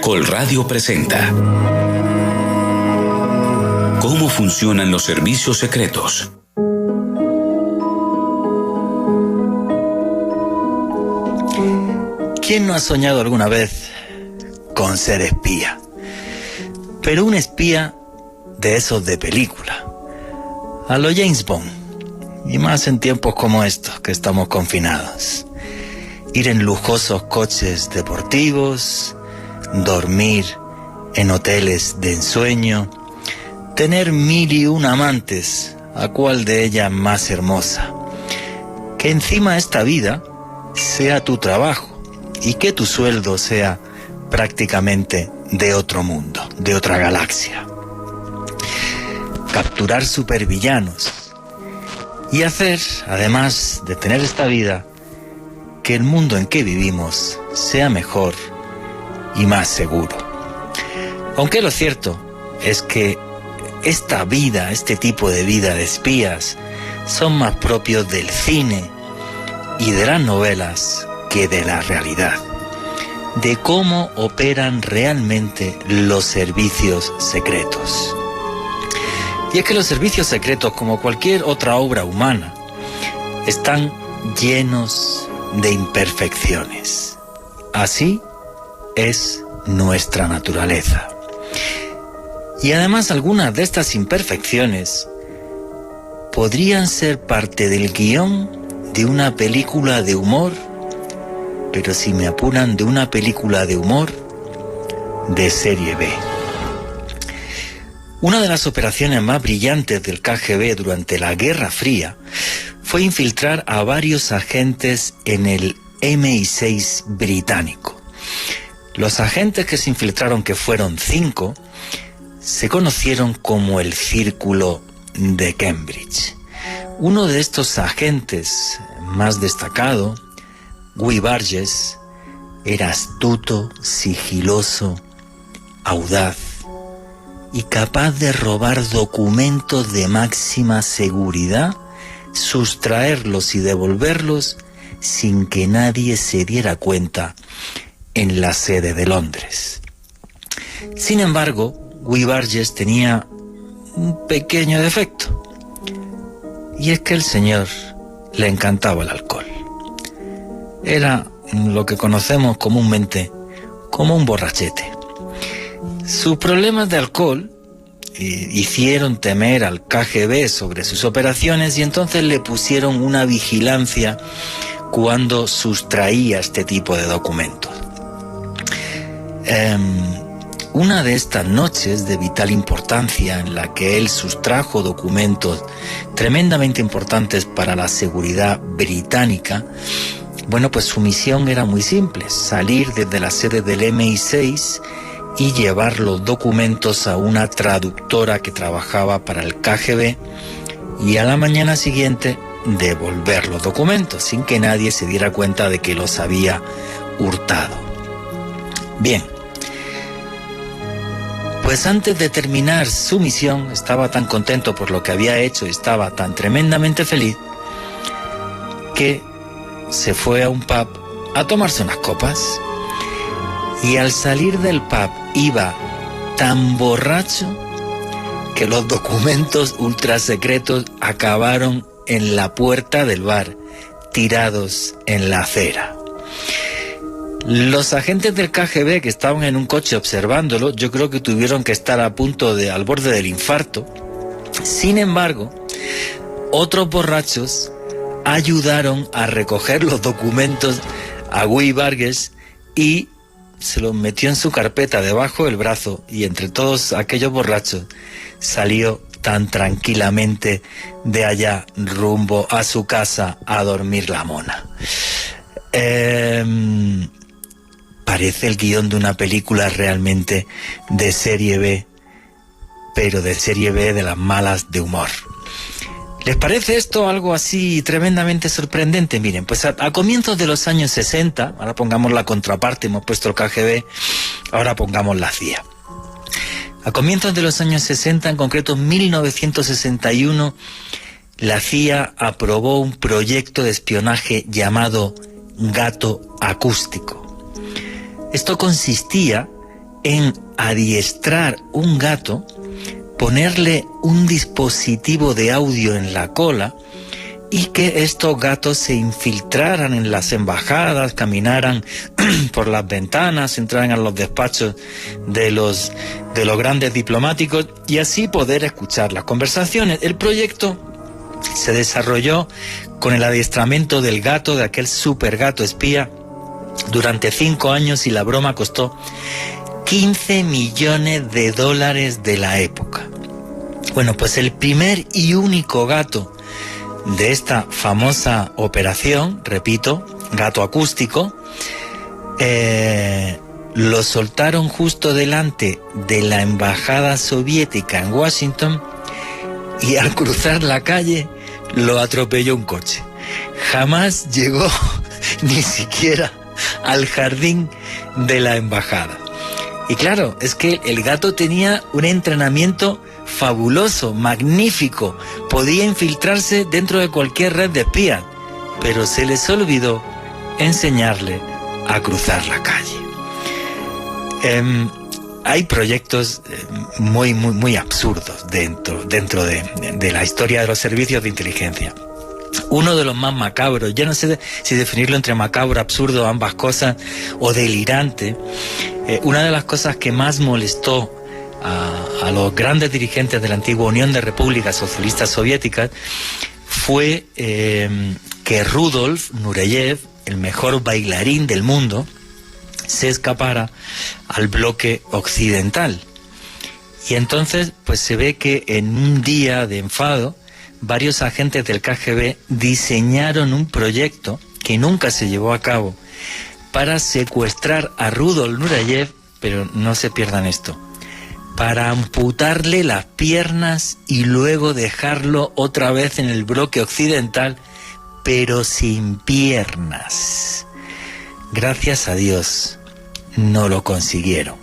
Colradio presenta ¿Cómo funcionan los servicios secretos? ¿Quién no ha soñado alguna vez con ser espía? Pero un espía de esos de película, a lo James Bond, y más en tiempos como estos que estamos confinados. Ir en lujosos coches deportivos, dormir en hoteles de ensueño, tener 1001 amantes, a cual de ellas más hermosa. Que encima esta vida sea tu trabajo y que tu sueldo sea prácticamente de otro mundo, de otra galaxia. Capturar supervillanos y hacer, además de tener esta vida, que el mundo en que vivimos sea mejor y más seguro. Aunque lo cierto es que esta vida, este tipo de vida de espías, son más propios del cine y de las novelas que de la realidad, de cómo operan realmente los servicios secretos. Y es que los servicios secretos, como cualquier otra obra humana, están llenos de imperfecciones. Así es nuestra naturaleza. Y además algunas de estas imperfecciones podrían ser parte del guión de una película de humor, pero si me apuran, de una película de humor de serie B. Una de las operaciones más brillantes del KGB durante la Guerra Fría fue infiltrar a varios agentes en el MI6 británico. Los agentes que se infiltraron, que fueron 5, se conocieron como el Círculo de Cambridge. Uno de estos agentes más destacado, Guy Burgess, era astuto, sigiloso, audaz y capaz de robar documentos de máxima seguridad, sustraerlos y devolverlos sin que nadie se diera cuenta en la sede de Londres. Sin embargo, Guy Burgess tenía un pequeño defecto, y es que el señor le encantaba el alcohol. Era lo que conocemos comúnmente como un borrachete. Sus problemas de alcohol hicieron temer al KGB sobre sus operaciones y entonces le pusieron una vigilancia cuando sustraía este tipo de documentos. Una de estas noches de vital importancia en la que él sustrajo documentos tremendamente importantes para la seguridad británica, bueno, pues su misión era muy simple: salir desde la sede del MI6 y llevar los documentos a una traductora que trabajaba para el KGB y a la mañana siguiente devolver los documentos sin que nadie se diera cuenta de que los había hurtado. Bien, pues antes de terminar su misión estaba tan contento por lo que había hecho y estaba tan tremendamente feliz que se fue a un pub a tomarse unas copas, y al salir del pub iba tan borracho que los documentos ultrasecretos acabaron en la puerta del bar, tirados en la acera. Los agentes del KGB que estaban en un coche observándolo, yo creo que tuvieron que estar a punto de, al borde del infarto. Sin embargo, otros borrachos ayudaron a recoger los documentos a Guy Burgess y se los metió en su carpeta debajo del brazo, y entre todos aquellos borrachos salió tan tranquilamente de allá rumbo a su casa a dormir la mona. Parece el guión de una película realmente de serie B, pero de serie B de las malas de humor. ¿Les parece esto algo así tremendamente sorprendente? Miren, pues a comienzos de los años 60, ahora pongamos la contraparte, hemos puesto el KGB, ahora pongamos la CIA. A comienzos de los años 60, en concreto 1961, la CIA aprobó un proyecto de espionaje llamado Gato Acústico. Esto consistía en adiestrar un gato, ponerle un dispositivo de audio en la cola y que estos gatos se infiltraran en las embajadas, caminaran por las ventanas, entraran a los despachos de los grandes diplomáticos y así poder escuchar las conversaciones. El proyecto se desarrolló con el adiestramiento del gato, de aquel super gato espía, durante 5 años y la broma costó $15 millones de la época. Bueno, pues el primer y único gato de esta famosa operación, repito, gato acústico, lo soltaron justo delante de la embajada soviética en Washington y al cruzar la calle lo atropelló un coche. Jamás llegó ni siquiera al jardín de la embajada. Y claro, es que el gato tenía un entrenamiento fabuloso, magnífico, podía infiltrarse dentro de cualquier red de espías, pero se les olvidó enseñarle a cruzar la calle. Hay proyectos muy absurdos dentro de la historia de los servicios de inteligencia. Uno de los más macabros, ya no sé si definirlo entre macabro, absurdo, ambas cosas, o delirante. Una de las cosas que más molestó a los grandes dirigentes de la antigua Unión de Repúblicas Socialistas Soviéticas fue que Rudolf Nureyev, el mejor bailarín del mundo, se escapara al bloque occidental. Y entonces pues se ve que en un día de enfado varios agentes del KGB diseñaron un proyecto que nunca se llevó a cabo para secuestrar a Rudolf Nureyev, pero no se pierdan esto, para amputarle las piernas y luego dejarlo otra vez en el bloque occidental, pero sin piernas. Gracias a Dios no lo consiguieron.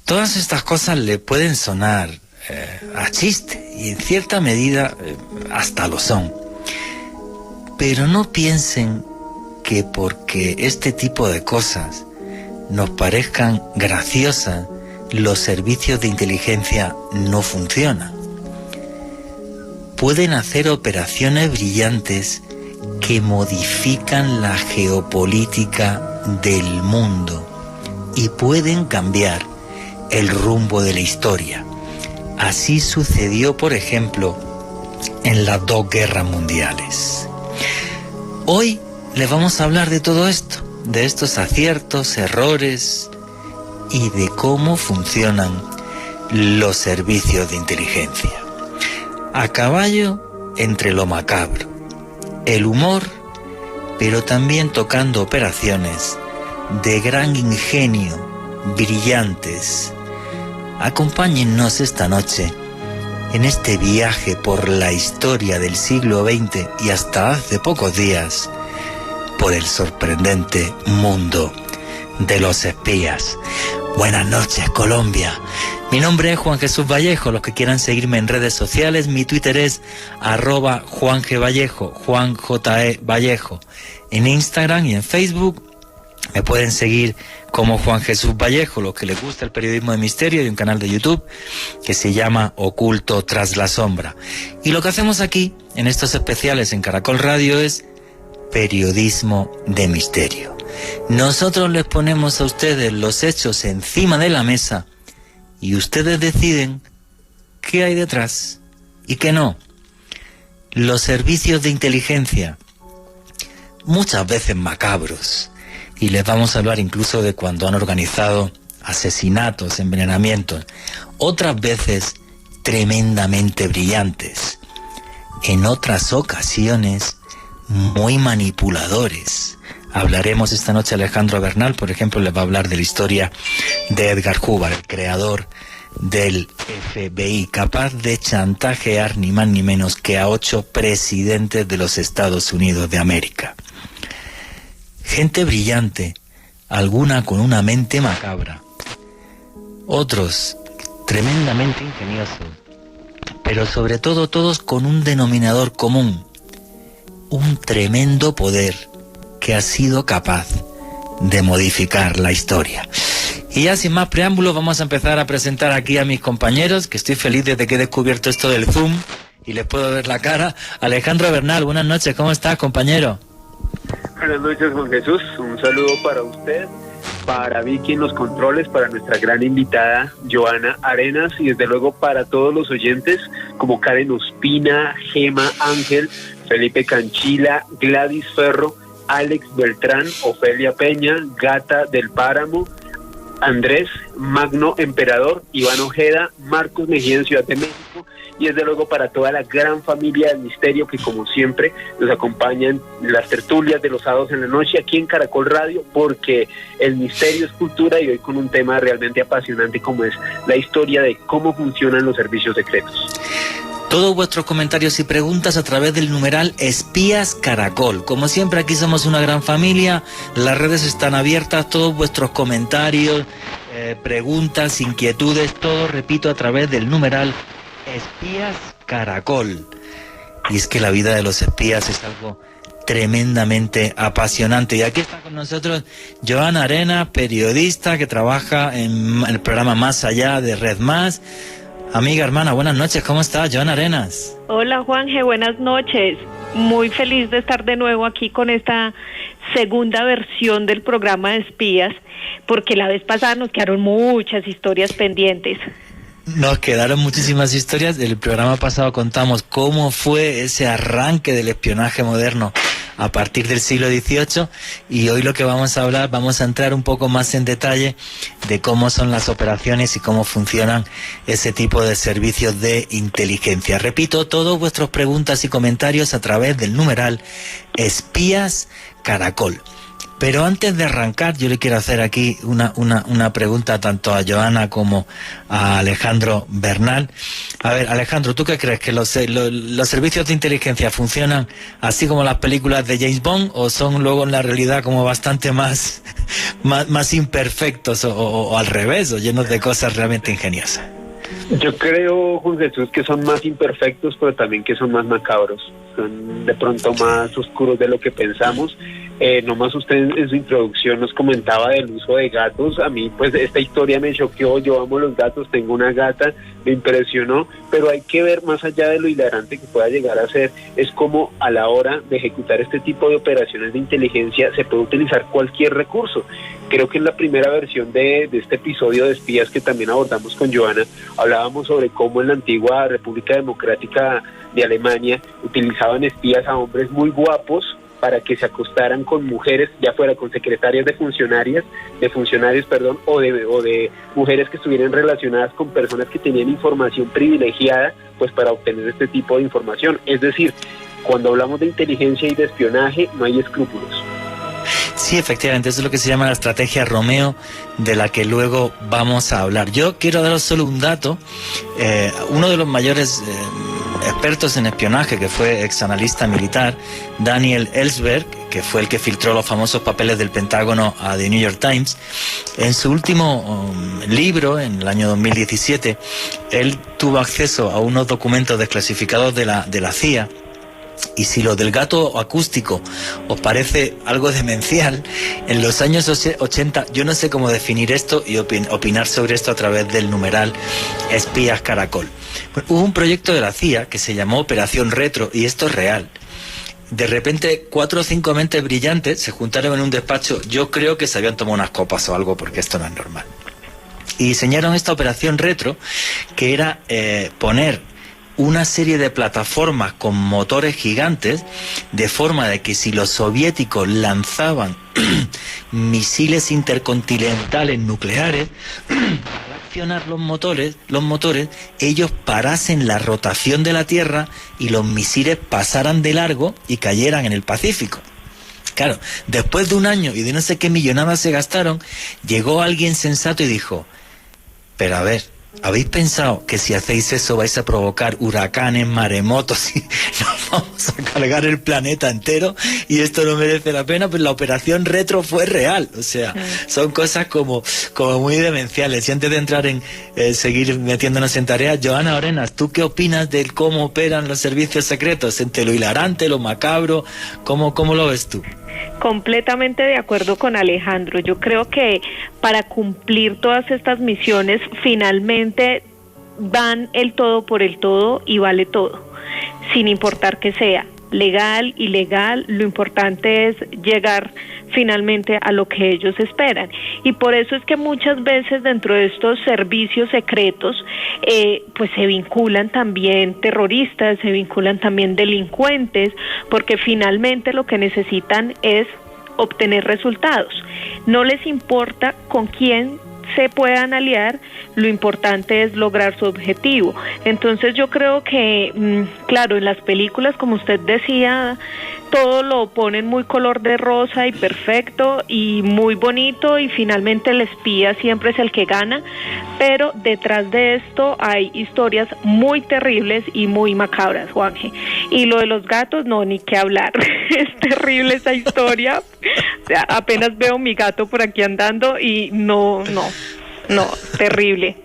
Todas estas cosas le pueden sonar a chiste y en cierta medida hasta lo son. Pero no piensen que porque este tipo de cosas nos parezcan graciosas, los servicios de inteligencia no funcionan. Pueden hacer operaciones brillantes que modifican la geopolítica del mundo y pueden cambiar el rumbo de la historia. Así sucedió, por ejemplo, en las 2 guerras mundiales. Hoy les vamos a hablar de todo esto, de estos aciertos, errores y de cómo funcionan los servicios de inteligencia. A caballo entre lo macabro, el humor, pero también tocando operaciones de gran ingenio, brillantes. Acompáñennos esta noche en este viaje por la historia del siglo XX y hasta hace pocos días por el sorprendente mundo de los espías. Buenas noches, Colombia. Mi nombre es Juan Jesús Vallejo. Los que quieran seguirme en redes sociales, mi Twitter es @JuanGVallejo, Juan J.E. Vallejo. En Instagram y en Facebook me pueden seguir como Juan Jesús Vallejo. Los que les gusta el periodismo de misterio, hay un canal de YouTube que se llama Oculto tras la sombra. Y lo que hacemos aquí, en estos especiales en Caracol Radio, es periodismo de misterio. Nosotros les ponemos a ustedes los hechos encima de la mesa y ustedes deciden qué hay detrás y qué no. Los servicios de inteligencia, muchas veces macabros, y les vamos a hablar incluso de cuando han organizado asesinatos, envenenamientos, otras veces tremendamente brillantes, en otras ocasiones muy manipuladores. Hablaremos esta noche, Alejandro Bernal, por ejemplo, les va a hablar de la historia de Edgar Hoover, el creador del FBI, capaz de chantajear ni más ni menos que a 8 presidentes de los Estados Unidos de América. Gente brillante, alguna con una mente macabra, otros tremendamente ingeniosos, pero sobre todo todos con un denominador común, un tremendo poder que ha sido capaz de modificar la historia. Y ya sin más preámbulos vamos a empezar a presentar aquí a mis compañeros, que estoy feliz desde que he descubierto esto del Zoom y les puedo ver la cara. Alejandro Bernal, buenas noches, ¿cómo estás, compañero? Buenas noches, Juan Jesús, un saludo para usted, para Vicky en los controles, para nuestra gran invitada Joana Arenas y desde luego para todos los oyentes como Karen Ospina, Gema Ángel, Felipe Canchila, Gladys Ferro, Alex Beltrán, Ofelia Peña, Gata del Páramo, Andrés Magno Emperador, Iván Ojeda, Marcos Mejía en Ciudad de México y desde luego para toda la gran familia del misterio que como siempre nos acompañan en las tertulias de los sábados en la noche aquí en Caracol Radio, porque el misterio es cultura y hoy con un tema realmente apasionante como es la historia de cómo funcionan los servicios secretos. Todos vuestros comentarios y preguntas a través del numeral Espías Caracol. Como siempre, aquí somos una gran familia, las redes están abiertas, todos vuestros comentarios, preguntas, inquietudes, todo, repito, a través del numeral Espías Caracol. Y es que la vida de los espías es algo tremendamente apasionante. Y aquí está con nosotros Joana Arenas, periodista que trabaja en el programa Más Allá de Red Más. Amiga, hermana, buenas noches, ¿cómo estás? Joana Arenas. Hola, Juanje, buenas noches. Muy feliz de estar de nuevo aquí con esta segunda versión del programa de espías, porque la vez pasada nos quedaron muchas historias pendientes. Nos quedaron muchísimas historias. Del programa pasado contamos cómo fue ese arranque del espionaje moderno a partir del siglo XVIII, y hoy lo que vamos a hablar, vamos a entrar un poco más en detalle de cómo son las operaciones y cómo funcionan ese tipo de servicios de inteligencia. Repito, todas vuestras preguntas y comentarios a través del numeral Espías Caracol. Pero antes de arrancar, yo le quiero hacer aquí una pregunta tanto a Joana como a Alejandro Bernal. A ver, Alejandro, ¿tú qué crees? ¿Que los servicios de inteligencia funcionan así como las películas de James Bond o son luego en la realidad como bastante más imperfectos o al revés, o llenos de cosas realmente ingeniosas? Yo creo, Juan Jesús, que son más imperfectos, pero también que son más macabros, son de pronto más oscuros de lo que pensamos. Nomás usted en su introducción nos comentaba del uso de gatos. A mí pues esta historia me choqueó, yo amo los gatos, tengo una gata, me impresionó, pero hay que ver más allá de lo hilarante que pueda llegar a ser, es como a la hora de ejecutar este tipo de operaciones de inteligencia se puede utilizar cualquier recurso. Creo que en la primera versión de este episodio de espías que también abordamos con Joana, hablábamos sobre cómo en la antigua República Democrática de Alemania utilizaban espías a hombres muy guapos para que se acostaran con mujeres, ya fuera con secretarias de funcionarios, o de mujeres que estuvieran relacionadas con personas que tenían información privilegiada, pues para obtener este tipo de información. Es decir, cuando hablamos de inteligencia y de espionaje, no hay escrúpulos. Sí, efectivamente, eso es lo que se llama la estrategia Romeo, de la que luego vamos a hablar. Yo quiero daros solo un dato. Uno de los mayores expertos en espionaje, que fue exanalista militar, Daniel Ellsberg, que fue el que filtró los famosos papeles del Pentágono a The New York Times, en su último libro, en el año 2017, él tuvo acceso a unos documentos desclasificados de la CIA. Y si lo del gato acústico os parece algo demencial, en los años 80, yo no sé cómo definir esto y opinar sobre esto a través del numeral Espías Caracol. Bueno, hubo un proyecto de la CIA que se llamó Operación Retro, y esto es real. De repente 4 o 5 mentes brillantes se juntaron en un despacho, yo creo que se habían tomado unas copas o algo, porque esto no es normal, y diseñaron esta Operación Retro, que era poner una serie de plataformas con motores gigantes, de forma de que si los soviéticos lanzaban misiles intercontinentales nucleares, al accionar los motores, ellos parasen la rotación de la Tierra y los misiles pasaran de largo y cayeran en el Pacífico. Claro, después de un año y de no sé qué millonadas se gastaron, llegó alguien sensato y dijo: pero a ver, ¿habéis pensado que si hacéis eso vais a provocar huracanes, maremotos y nos vamos a cargar el planeta entero y esto no merece la pena? Pues la Operación Retro fue real. O sea, son cosas como muy demenciales. Y antes de entrar en seguir metiéndonos en tareas, Joana Arenas, ¿tú qué opinas de cómo operan los servicios secretos? Entre lo hilarante, lo macabro, ¿cómo lo ves tú? Completamente de acuerdo con Alejandro. Yo creo que para cumplir todas estas misiones, finalmente dan el todo por el todo y vale todo, sin importar que sea legal, ilegal. Lo importante es llegar finalmente a lo que ellos esperan, y por eso es que muchas veces dentro de estos servicios secretos pues se vinculan también terroristas, se vinculan también delincuentes, porque finalmente lo que necesitan es obtener resultados. No les importa con quién se puedan aliar, lo importante es lograr su objetivo. Entonces yo creo que, claro, en las películas, como usted decía, todo lo ponen muy color de rosa y perfecto y muy bonito, y finalmente el espía siempre es el que gana, pero detrás de esto hay historias muy terribles y muy macabras, Juanje. Y lo de los gatos, no, ni qué hablar. Es terrible esa historia. O sea, apenas veo mi gato por aquí andando y no, terrible.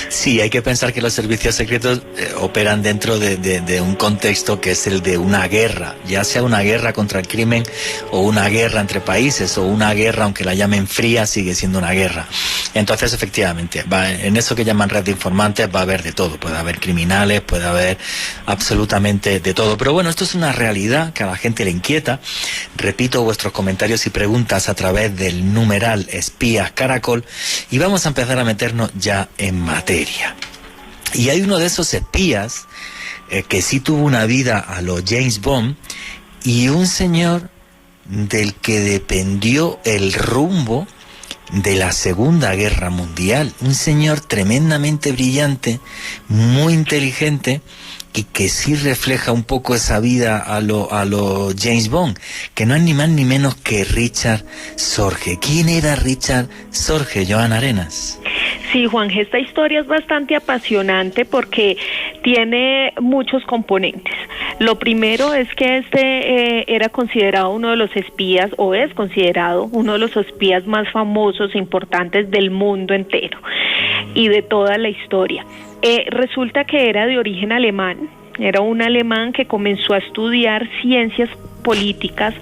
Sí, hay que pensar que los servicios secretos operan dentro de un contexto que es el de una guerra, ya sea una guerra contra el crimen o una guerra entre países o una guerra, aunque la llamen fría, sigue siendo una guerra. Entonces, efectivamente, en eso que llaman red de informantes va a haber de todo. Puede haber criminales, puede haber absolutamente de todo. Pero bueno, esto es una realidad que a la gente le inquieta. Repito vuestros comentarios y preguntas a través del numeral Espías Caracol y vamos a empezar a meternos ya en materia. Y hay uno de esos espías que sí tuvo una vida a los James Bond, y un señor del que dependió el rumbo de la Segunda Guerra Mundial, un señor tremendamente brillante, muy inteligente, y que sí refleja un poco esa vida a lo James Bond, que no es ni más ni menos que Richard Sorge. ¿Quién era Richard Sorge, Joana Arenas? Sí, Juanje, esta historia es bastante apasionante porque tiene muchos componentes. Lo primero es que era considerado uno de los espías, o es considerado uno de los espías más famosos e importantes del mundo entero y de toda la historia. Resulta que era de origen alemán, era un alemán que comenzó a estudiar ciencias políticas,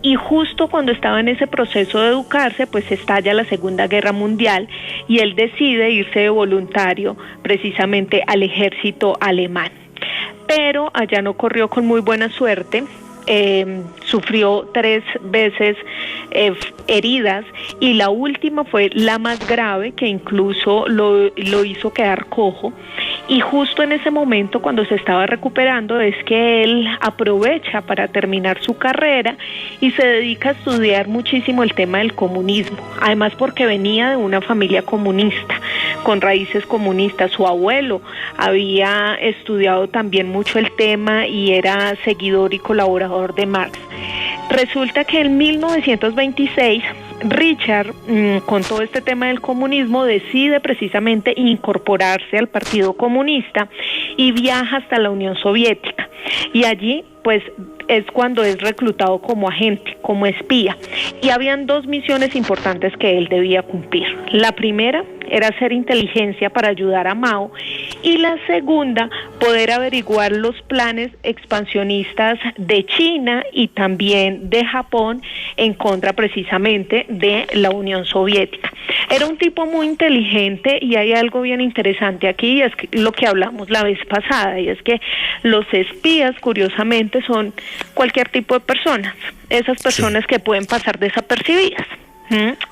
y justo cuando estaba en ese proceso de educarse, pues estalla la Segunda Guerra Mundial y él decide irse de voluntario precisamente al ejército alemán. Pero allá no corrió con muy buena suerte. Sufrió 3 veces heridas, y la última fue la más grave, que incluso lo hizo quedar cojo, y justo en ese momento, cuando se estaba recuperando, es que él aprovecha para terminar su carrera y se dedica a estudiar muchísimo el tema del comunismo, además porque venía de una familia comunista, con raíces comunistas. Su abuelo había estudiado también mucho el tema y era seguidor y colaborador de Marx. Resulta que en 1926 Richard, con todo este tema del comunismo, decide precisamente incorporarse al Partido Comunista y viaja hasta la Unión Soviética, y allí pues es cuando es reclutado como agente, como espía, y habían 2 misiones importantes que él debía cumplir. La primera era hacer inteligencia para ayudar a Mao, y la segunda, poder averiguar los planes expansionistas de China y también de Japón en contra precisamente de la Unión Soviética. Era un tipo muy inteligente, y hay algo bien interesante aquí, y es que lo que hablamos la vez pasada, y es que los espías, curiosamente, son cualquier tipo de personas, esas personas sí, que pueden pasar desapercibidas.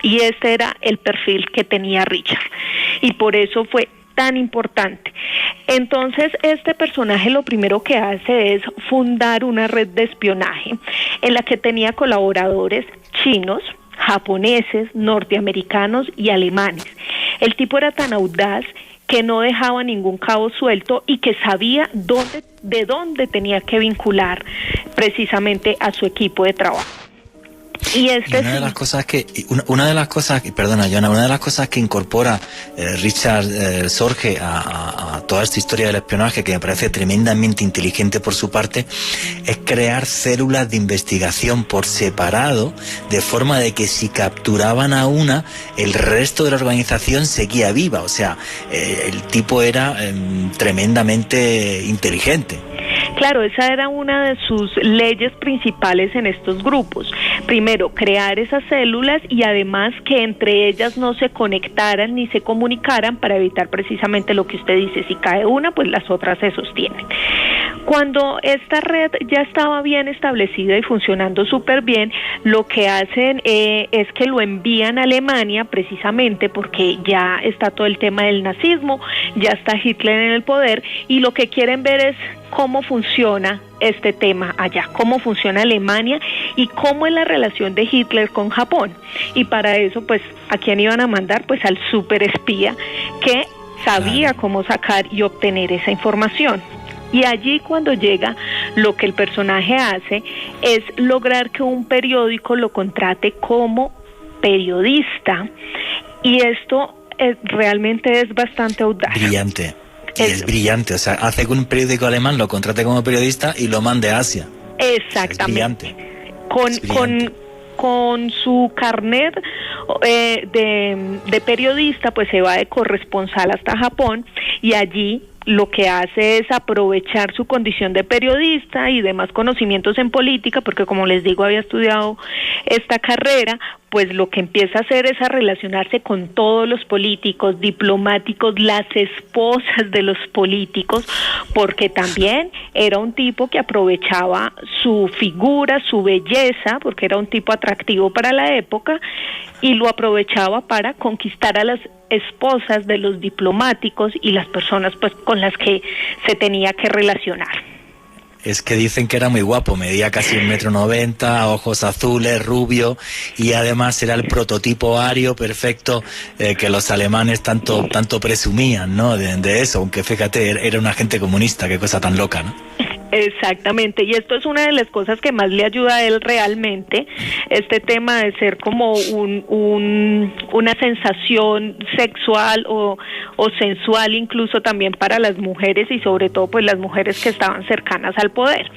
Y este era el perfil que tenía Richard, y por eso fue tan importante. Entonces, este personaje lo primero que hace es fundar una red de espionaje en la que tenía colaboradores chinos, japoneses, norteamericanos y alemanes. El tipo era tan audaz que no dejaba ningún cabo suelto y que sabía de dónde tenía que vincular precisamente a su equipo de trabajo. Y una de las cosas que incorpora Richard Sorge a toda esta historia del espionaje, que me parece tremendamente inteligente por su parte, es crear células de investigación por separado, de forma de que si capturaban a una, el resto de la organización seguía viva. O sea, el tipo era tremendamente inteligente. Claro, esa era una de sus leyes principales en estos grupos. Primero, crear esas células y además que entre ellas no se conectaran ni se comunicaran para evitar precisamente lo que usted dice, si cae una, pues las otras se sostienen. Cuando esta red ya estaba bien establecida y funcionando súper bien, lo que hacen es que lo envían a Alemania precisamente porque ya está todo el tema del nazismo, ya está Hitler en el poder y lo que quieren ver es cómo funciona este tema allá, cómo funciona Alemania y cómo es la relación de Hitler con Japón. Y para eso, pues, ¿a quién iban a mandar? Pues al superespía que sabía cómo sacar y obtener esa información. Y allí cuando llega, lo que el personaje hace es lograr que un periódico lo contrate como periodista. Y esto realmente es bastante audaz. Brillante. Y es brillante, o sea, hace que un periódico alemán lo contrate como periodista y lo mande a Asia. Exactamente. Es brillante. Con su carnet de periodista, pues se va de corresponsal hasta Japón y allí lo que hace es aprovechar su condición de periodista y demás conocimientos en política, porque como les digo, había estudiado esta carrera, pues lo que empieza a hacer es a relacionarse con todos los políticos, diplomáticos, las esposas de los políticos, porque también era un tipo que aprovechaba su figura, su belleza, porque era un tipo atractivo para la época, y lo aprovechaba para conquistar a las esposas de los diplomáticos y las personas pues con las que se tenía que relacionar. Es que dicen que era muy guapo, medía casi 1,90 m, ojos azules, rubio, y además era el prototipo ario perfecto que los alemanes tanto presumían, ¿no? De eso, aunque fíjate, era un agente comunista, qué cosa tan loca, ¿no? Exactamente, y esto es una de las cosas que más le ayuda a él realmente, este tema de ser como una sensación sexual o sensual incluso también para las mujeres y sobre todo pues las mujeres que estaban cercanas al poder.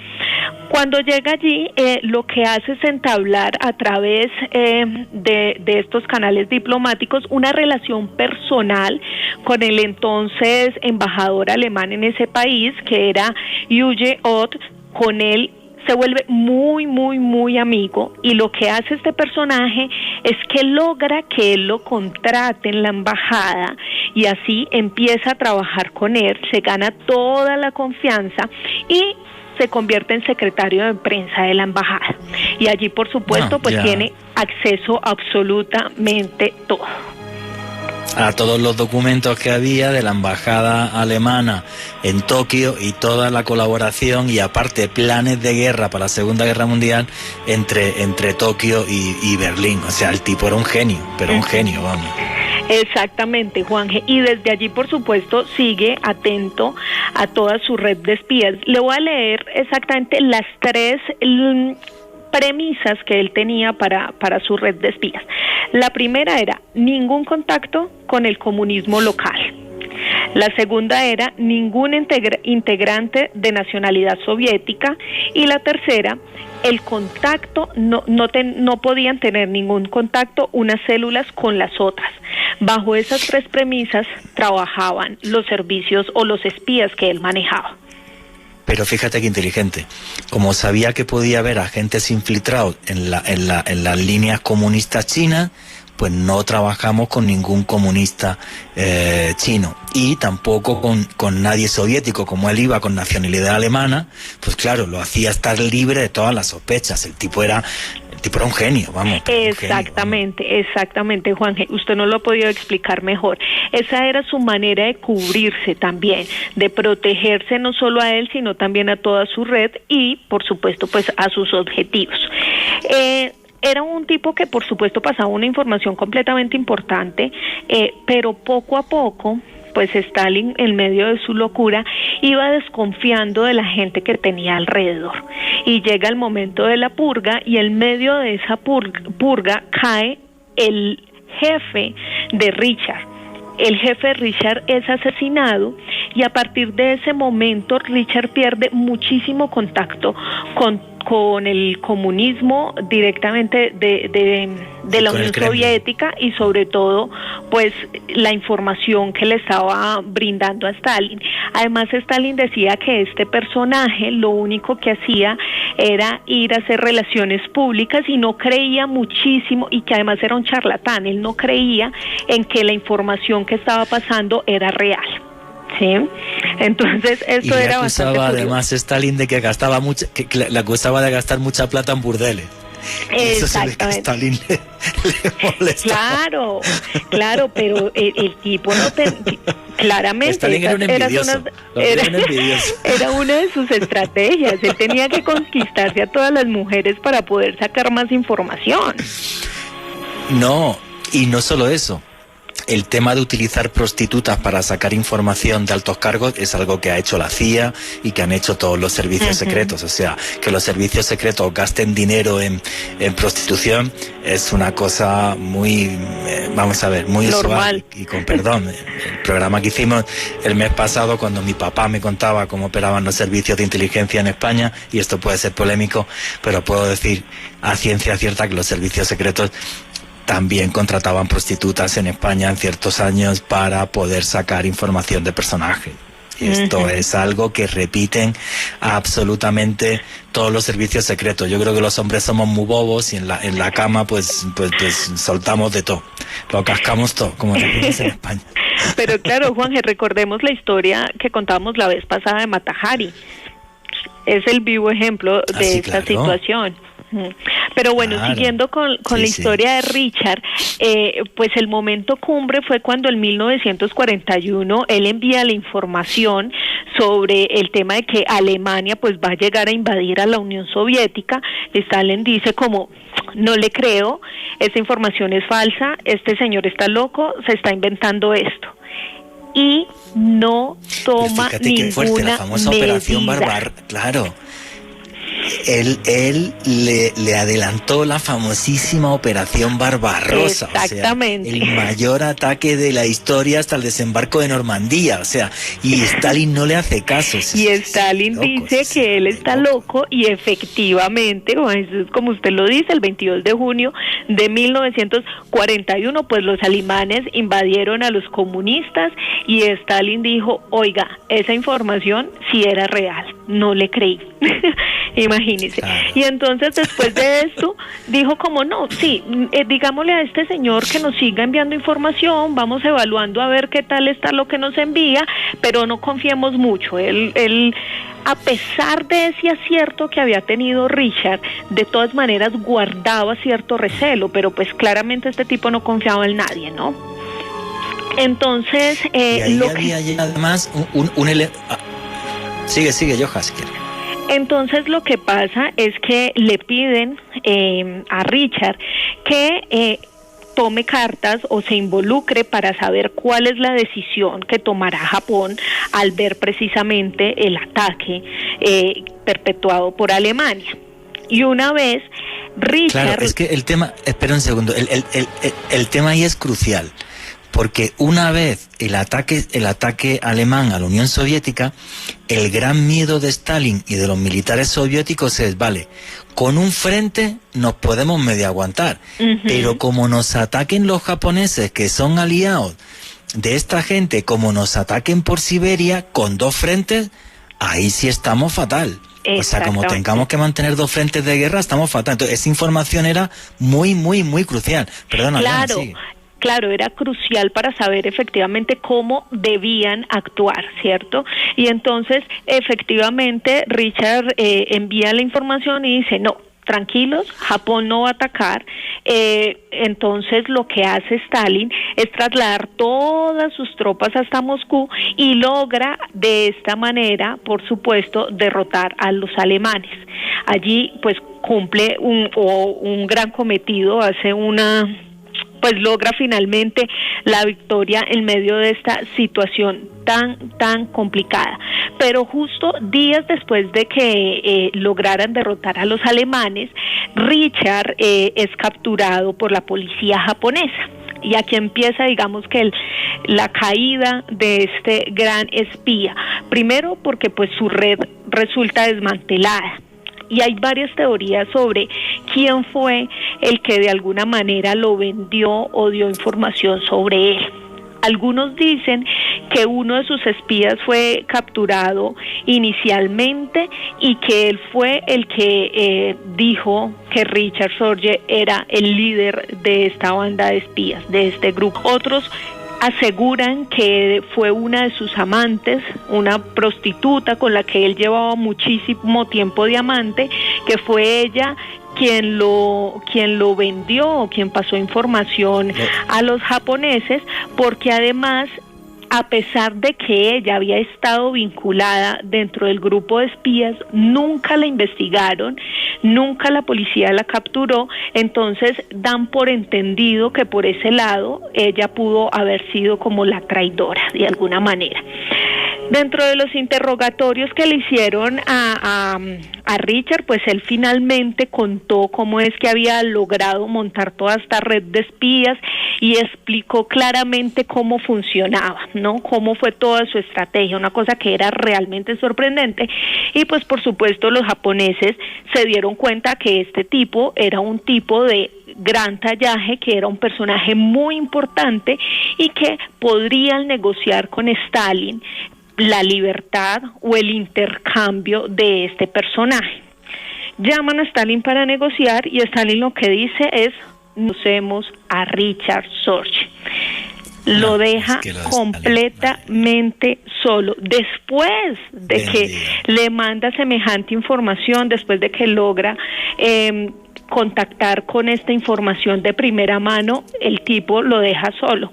Cuando llega allí, lo que hace es entablar a través de estos canales diplomáticos una relación personal con el entonces embajador alemán en ese país, que era Hugo Ott. Con él se vuelve muy amigo y lo que hace este personaje es que logra que él lo contrate en la embajada y así empieza a trabajar con él, se gana toda la confianza y se convierte en secretario de prensa de la embajada y allí por supuesto tiene acceso a absolutamente todo. A todos los documentos que había de la embajada alemana en Tokio y toda la colaboración y aparte planes de guerra para la Segunda Guerra Mundial entre Tokio y Berlín. O sea, el tipo era un genio, pero un genio, vamos. Exactamente, Juanje, y desde allí por supuesto sigue atento a toda su red de espías. Le voy a leer exactamente las 3 premisas que él tenía para su red de espías. La primera era ningún contacto con el comunismo local. La segunda era ningún integrante de nacionalidad soviética y la tercera, el contacto, no podían tener ningún contacto unas células con las otras. Bajo esas 3 premisas trabajaban los servicios o los espías que él manejaba. Pero fíjate qué inteligente. Como sabía que podía haber agentes infiltrados en las líneas comunistas chinas, pues no trabajamos con ningún comunista chino y tampoco con nadie soviético. Como él iba con nacionalidad alemana, pues claro, lo hacía estar libre de todas las sospechas. El tipo era un genio, vamos. Exactamente, Juanje. Usted no lo ha podido explicar mejor. Esa era su manera de cubrirse también, de protegerse no solo a él, sino también a toda su red y, por supuesto, pues a sus objetivos. Era un tipo que, por supuesto, pasaba una información completamente importante, pero poco a poco, pues Stalin, en medio de su locura, iba desconfiando de la gente que tenía alrededor. Y llega el momento de la purga, y en medio de esa purga cae el jefe de Richard. El jefe Richard es asesinado y a partir de ese momento Richard pierde muchísimo contacto con con el comunismo directamente de la Unión Soviética, y sobre todo pues la información que le estaba brindando a Stalin. Además, Stalin decía que este personaje lo único que hacía era ir a hacer relaciones públicas y no creía muchísimo, y que además era un charlatán. Él no creía en que la información que estaba pasando era real. Sí, entonces esto era bastante curioso. Además Stalin de que gastaba mucho, que le acusaba de gastar mucha plata en burdeles. Eso se ve que a Stalin le molestaba. Claro, pero el tipo no claramente Stalin era un envidioso. Era una de sus estrategias. Él tenía que conquistarse a todas las mujeres para poder sacar más información. No, y no solo eso. El tema de utilizar prostitutas para sacar información de altos cargos es algo que ha hecho la CIA y que han hecho todos los servicios secretos. O sea, que los servicios secretos gasten dinero en prostitución es una cosa muy, vamos a ver, muy normal. Usual. Y con perdón, el programa que hicimos el mes pasado, cuando mi papá me contaba cómo operaban los servicios de inteligencia en España, y esto puede ser polémico, pero puedo decir a ciencia cierta que los servicios secretos también contrataban prostitutas en España en ciertos años para poder sacar información de personajes. Esto es algo que repiten absolutamente todos los servicios secretos. Yo creo que los hombres somos muy bobos y en la cama pues soltamos de todo. Lo cascamos todo, como decimos en España. Pero claro, Juanje, recordemos la historia que contábamos la vez pasada de Mata Hari. Es el vivo ejemplo de esta situación. Pero bueno, siguiendo con la historia de Richard, pues el momento cumbre fue cuando en 1941 él envía la información sobre el tema de que Alemania pues va a llegar a invadir a la Unión Soviética. Stalin dice como, no le creo, esta información es falsa, este señor está loco, se está inventando esto. Y no toma ninguna fuerte, la famosa medida. Operación Barbar, claro. Él le adelantó la famosísima Operación Barbarossa. Exactamente. O sea, el mayor ataque de la historia hasta el desembarco de Normandía. O sea, y Stalin no le hace caso. Y Stalin dice que él está loco, y efectivamente, como usted lo dice, el 22 de junio de 1941, pues los alemanes invadieron a los comunistas, y Stalin dijo, oiga, esa información sí era real, no le creí. Imagínese. Y entonces después de esto dijo como no, sí, digámosle a este señor que nos siga enviando información, vamos evaluando a ver qué tal está lo que nos envía, pero no confiemos mucho. Él a pesar de ese acierto que había tenido Richard, de todas maneras guardaba cierto recelo, pero pues claramente este tipo no confiaba en nadie, ¿no? Entonces y ahí había además sigue Johan, si quieres. Entonces lo que pasa es que le piden a Richard que tome cartas o se involucre para saber cuál es la decisión que tomará Japón al ver precisamente el ataque perpetuado por Alemania. Y una vez Richard... Claro, es que el tema, espera un segundo, el tema ahí es crucial. Porque una vez el ataque alemán a la Unión Soviética, el gran miedo de Stalin y de los militares soviéticos es, vale, con un frente nos podemos medio aguantar, pero como nos ataquen los japoneses, que son aliados de esta gente, como nos ataquen por Siberia, con dos frentes, ahí sí estamos fatal. O sea, como tengamos que mantener dos frentes de guerra, estamos fatal. Entonces, esa información era muy, muy, muy crucial. Perdona, claro. Sigue. Claro, era crucial para saber efectivamente cómo debían actuar, ¿cierto? Y entonces, efectivamente, Richard envía la información y dice, no, tranquilos, Japón no va a atacar. Entonces lo que hace Stalin es trasladar todas sus tropas hasta Moscú y logra de esta manera, por supuesto, derrotar a los alemanes. Allí pues cumple un gran cometido, pues logra finalmente la victoria en medio de esta situación tan complicada. Pero justo días después de que lograran derrotar a los alemanes, Richard es capturado por la policía japonesa. Y aquí empieza, digamos que la caída de este gran espía. Primero porque pues su red resulta desmantelada. Y hay varias teorías sobre quién fue el que de alguna manera lo vendió o dio información sobre él. Algunos dicen que uno de sus espías fue capturado inicialmente y que él fue el que dijo que Richard Sorge era el líder de esta banda de espías, de este grupo. Otros aseguran que fue una de sus amantes, una prostituta con la que él llevaba muchísimo tiempo de amante, que fue ella quien lo vendió o quien pasó información a los japoneses, porque además, a pesar de que ella había estado vinculada dentro del grupo de espías, nunca la investigaron, nunca la policía la capturó, entonces dan por entendido que por ese lado ella pudo haber sido como la traidora de alguna manera. Dentro de los interrogatorios que le hicieron a Richard, pues él finalmente contó cómo es que había logrado montar toda esta red de espías y explicó claramente cómo funcionaba, ¿no? Cómo fue toda su estrategia, una cosa que era realmente sorprendente. Y pues por supuesto los japoneses se dieron cuenta que este tipo era un tipo de gran tallaje, que era un personaje muy importante y que podrían negociar con Stalin la libertad o el intercambio de este personaje. Llaman a Stalin para negociar y Stalin lo que dice es: conocemos a Richard Sorge. Lo deja completamente solo. Después de que le manda semejante información, después de que logra contactar con esta información de primera mano, el tipo lo deja solo.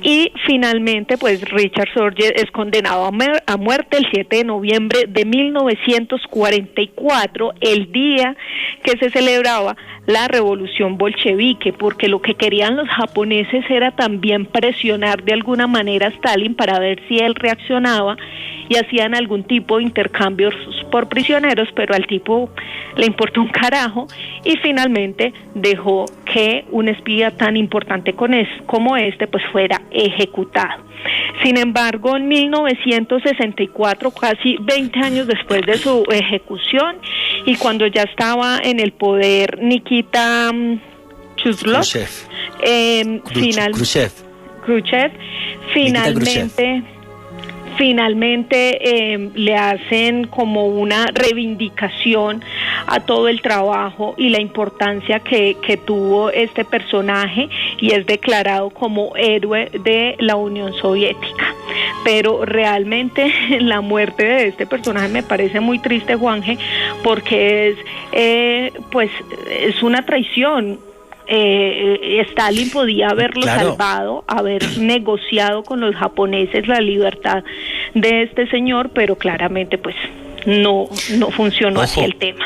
Y finalmente, pues Richard Sorge es condenado a muerte el 7 de noviembre de 1944, el día que se celebraba la revolución bolchevique, porque lo que querían los japoneses era también presionar de alguna manera a Stalin para ver si él reaccionaba y hacían algún tipo de intercambios por prisioneros, pero al tipo le importó un carajo y finalmente dejó que un espía tan importante como este pues fuera ejecutado. Sin embargo, en 1964, casi 20 años después de su ejecución y cuando ya estaba en el poder Nikita Khrushchev, finalmente le hacen como una reivindicación a todo el trabajo y la importancia que tuvo este personaje y es declarado como héroe de la Unión Soviética. Pero realmente la muerte de este personaje me parece muy triste, Juanje, porque es una traición. Stalin podía haberlo salvado, haber negociado con los japoneses la libertad de este señor, pero claramente pues no funcionó así el tema.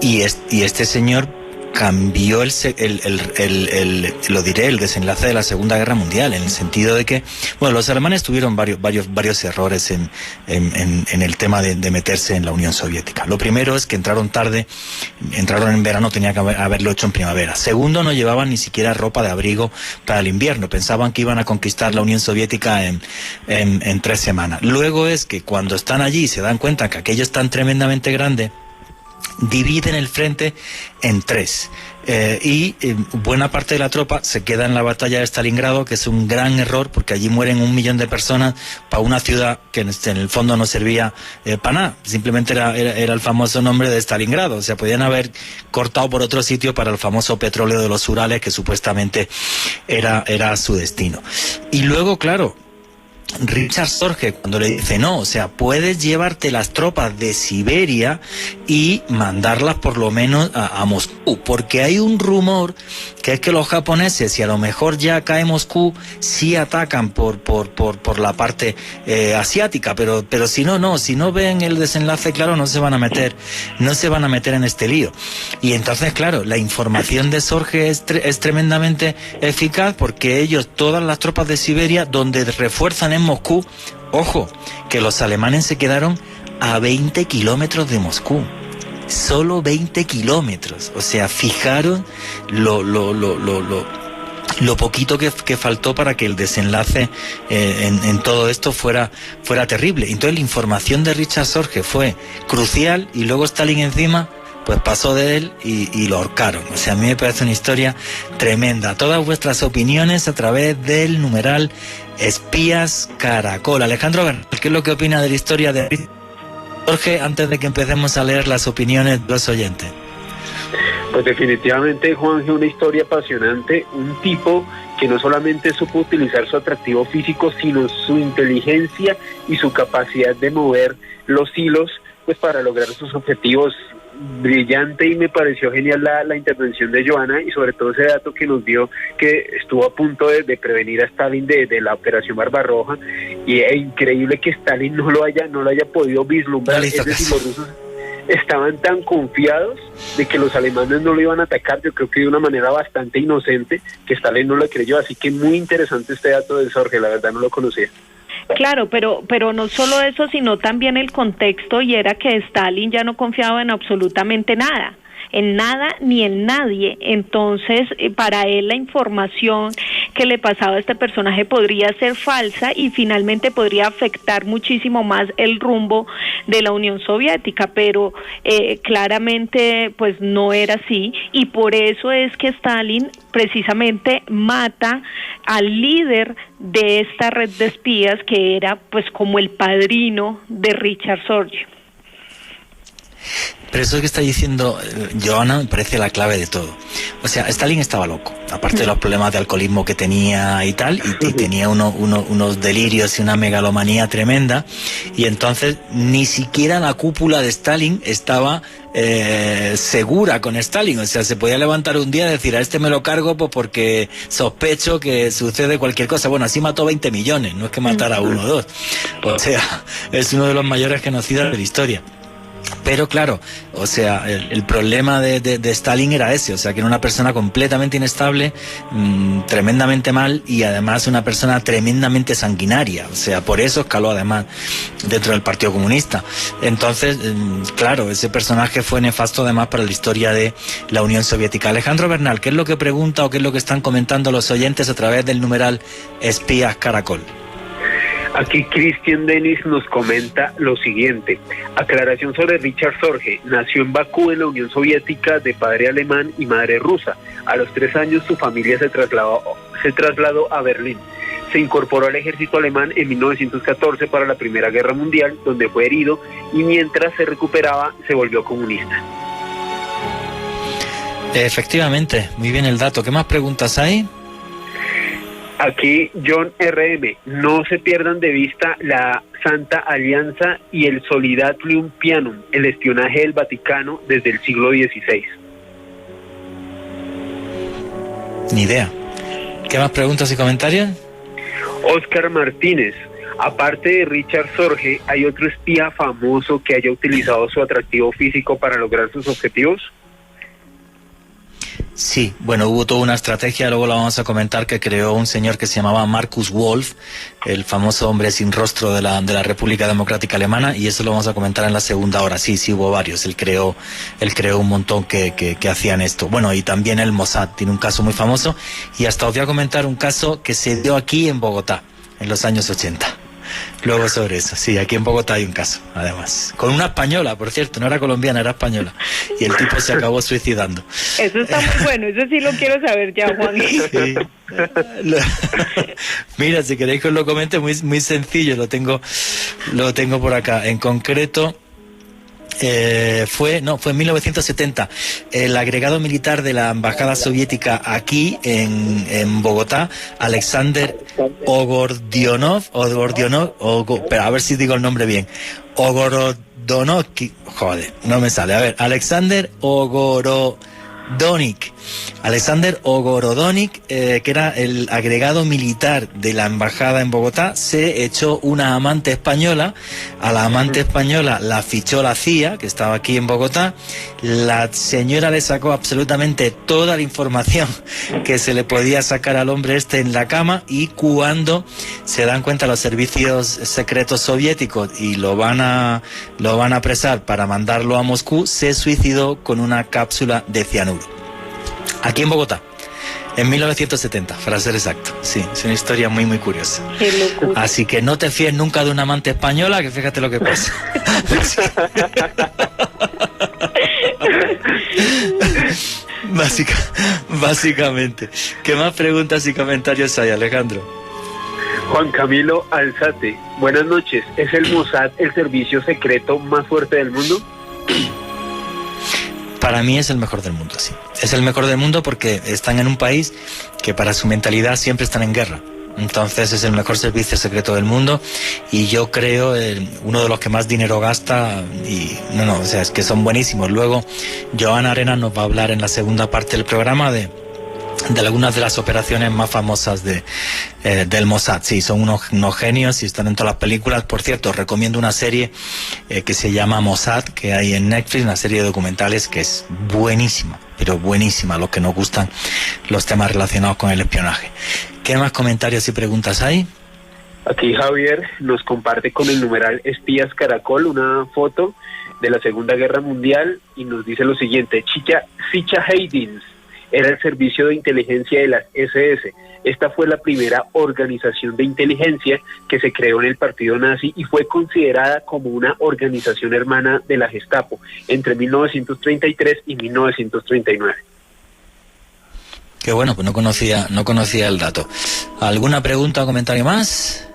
Y este señor cambió el desenlace de la Segunda Guerra Mundial, en el sentido de que, bueno, los alemanes tuvieron varios errores en el tema de meterse en la Unión Soviética. Lo primero es que entraron tarde, entraron en verano, tenía que haberlo hecho en primavera. Segundo, no llevaban ni siquiera ropa de abrigo para el invierno, pensaban que iban a conquistar la Unión Soviética en 3 semanas. Luego es que cuando están allí y se dan cuenta que aquello es tan tremendamente grande, dividen el frente en 3 y buena parte de la tropa se queda en la batalla de Stalingrado, que es un gran error porque allí mueren 1 millón de personas para una ciudad que en el fondo no servía para nada, simplemente era el famoso nombre de Stalingrado. O sea, podían haber cortado por otro sitio para el famoso petróleo de los Urales, que supuestamente era su destino. Y luego, claro, Richard Sorge, cuando le dice no, o sea, puedes llevarte las tropas de Siberia y mandarlas por lo menos a Moscú, porque hay un rumor que es que los japoneses, si a lo mejor ya cae Moscú, sí atacan por la parte asiática, pero si no ven el desenlace claro, no se van a meter en este lío. Y entonces, claro, la información de Sorge es tremendamente eficaz, porque ellos, todas las tropas de Siberia, donde refuerzan en Moscú, ojo, que los alemanes se quedaron a 20 kilómetros de Moscú, solo 20 kilómetros, o sea, fijaron lo poquito que faltó para que el desenlace en todo esto fuera terrible. Entonces la información de Richard Sorge fue crucial y luego Stalin encima pues pasó de él y lo ahorcaron. O sea, a mí me parece una historia tremenda. Todas vuestras opiniones a través del numeral Espías Caracol. Alejandro Bernal, ¿qué es lo que opina de la historia de Jorge antes de que empecemos a leer las opiniones de los oyentes? Pues definitivamente, Juanje, una historia apasionante, un tipo que no solamente supo utilizar su atractivo físico, sino su inteligencia y su capacidad de mover los hilos, pues para lograr sus objetivos. Brillante, y me pareció genial la intervención de Joana, y sobre todo ese dato que nos dio que estuvo a punto de prevenir a Stalin de la operación Barbarroja, y es increíble que Stalin no lo haya podido vislumbrar. Es decir, los rusos estaban tan confiados de que los alemanes no lo iban a atacar, yo creo que de una manera bastante inocente, que Stalin no lo creyó. Así que muy interesante este dato de Jorge, la verdad no lo conocía. Claro, pero no solo eso, sino también el contexto, y era que Stalin ya no confiaba en absolutamente nada, en nada ni en nadie. Entonces, para él la información que le pasaba a este personaje podría ser falsa y finalmente podría afectar muchísimo más el rumbo de la Unión Soviética, pero claramente pues no era así, y por eso es que Stalin precisamente mata al líder de esta red de espías, que era pues como el padrino de Richard Sorge. Pero eso que está diciendo Joana me parece la clave de todo. O sea, Stalin estaba loco, aparte de los problemas de alcoholismo que tenía y tal, y tenía unos delirios y una megalomanía tremenda, y entonces ni siquiera la cúpula de Stalin estaba segura con Stalin. O sea, se podía levantar un día y decir, a este me lo cargo pues porque sospecho que sucede cualquier cosa. Bueno, así mató 20 millones, no es que matara a uno o dos. O sea, es uno de los mayores genocidas de la historia. Pero claro, o sea, el problema de Stalin era ese, o sea, que era una persona completamente inestable, tremendamente mal, y además una persona tremendamente sanguinaria. O sea, por eso escaló además dentro del Partido Comunista. Entonces, claro, ese personaje fue nefasto además para la historia de la Unión Soviética. Alejandro Bernal, ¿qué es lo que pregunta o qué es lo que están comentando los oyentes a través del numeral Espías Caracol? Aquí Cristian Denis nos comenta lo siguiente: aclaración sobre Richard Sorge. Nació en Bakú, en la Unión Soviética, de padre alemán y madre rusa. A los 3 años su familia se trasladó a Berlín. Se incorporó al ejército alemán en 1914 para la Primera Guerra Mundial, donde fue herido, y mientras se recuperaba se volvió comunista. Efectivamente, muy bien el dato. ¿Qué más preguntas hay? Aquí John RM, no se pierdan de vista la Santa Alianza y el Solidarium Pianum, el espionaje del Vaticano desde el siglo XVI. Ni idea. ¿Qué más preguntas y comentarios? Oscar Martínez, aparte de Richard Sorge, ¿hay otro espía famoso que haya utilizado su atractivo físico para lograr sus objetivos? Sí, bueno, hubo toda una estrategia, luego la vamos a comentar, que creó un señor que se llamaba Markus Wolf, el famoso hombre sin rostro de la República Democrática Alemana, y eso lo vamos a comentar en la segunda hora. Sí, hubo varios, él creó un montón que hacían esto. Bueno, y también el Mossad tiene un caso muy famoso, y hasta os voy a comentar un caso que se dio aquí en Bogotá, en los años 80. Luego sobre eso, sí, aquí en Bogotá hay un caso, además, con una española, por cierto, no era colombiana, era española, y el tipo se acabó suicidando. Eso está muy bueno, eso sí lo quiero saber ya, Juan. Sí. Mira, si queréis que os lo comente, muy sencillo, lo tengo por acá. En concreto, fue en 1970, el agregado militar de la embajada soviética aquí en Bogotá, Alexander Ogordionov, pero a ver si digo el nombre bien, Ogorodonik, joder, no me sale, a ver, Alexander Ogorodonik, que era el agregado militar de la embajada en Bogotá, se echó una amante española. A la amante española la fichó la CIA, que estaba aquí en Bogotá. La señora le sacó absolutamente toda la información que se le podía sacar al hombre este en la cama, y cuando se dan cuenta los servicios secretos soviéticos y lo van a apresar para mandarlo a Moscú, se suicidó con una cápsula de cianuro. Aquí en Bogotá, en 1970, para ser exacto. Sí, es una historia muy, muy curiosa. Qué locura. Así que no te fíes nunca de una amante española, que fíjate lo que pasa. Básicamente. ¿Qué más preguntas y comentarios hay, Alejandro? Juan Camilo Alzate, buenas noches. ¿Es el Mossad el servicio secreto más fuerte del mundo? Para mí es el mejor del mundo, sí. Es el mejor del mundo porque están en un país que para su mentalidad siempre están en guerra. Entonces es el mejor servicio secreto del mundo y yo creo uno de los que más dinero gasta y o sea, es que son buenísimos. Luego Joana Arenas nos va a hablar en la segunda parte del programa de algunas de las operaciones más famosas del Mossad. Sí, son unos genios y están en todas las películas. Por cierto, recomiendo una serie que se llama Mossad, que hay en Netflix, una serie de documentales que es buenísima, pero buenísima, los que nos gustan los temas relacionados con el espionaje. ¿Qué más comentarios y preguntas hay? Aquí Javier nos comparte con el numeral Espías Caracol una foto de la Segunda Guerra Mundial y nos dice lo siguiente: Sicha Heydins era el servicio de inteligencia de las SS. Esta fue la primera organización de inteligencia que se creó en el partido nazi y fue considerada como una organización hermana de la Gestapo entre 1933 y 1939. Qué bueno, pues no conocía el dato. ¿Alguna pregunta o comentario más?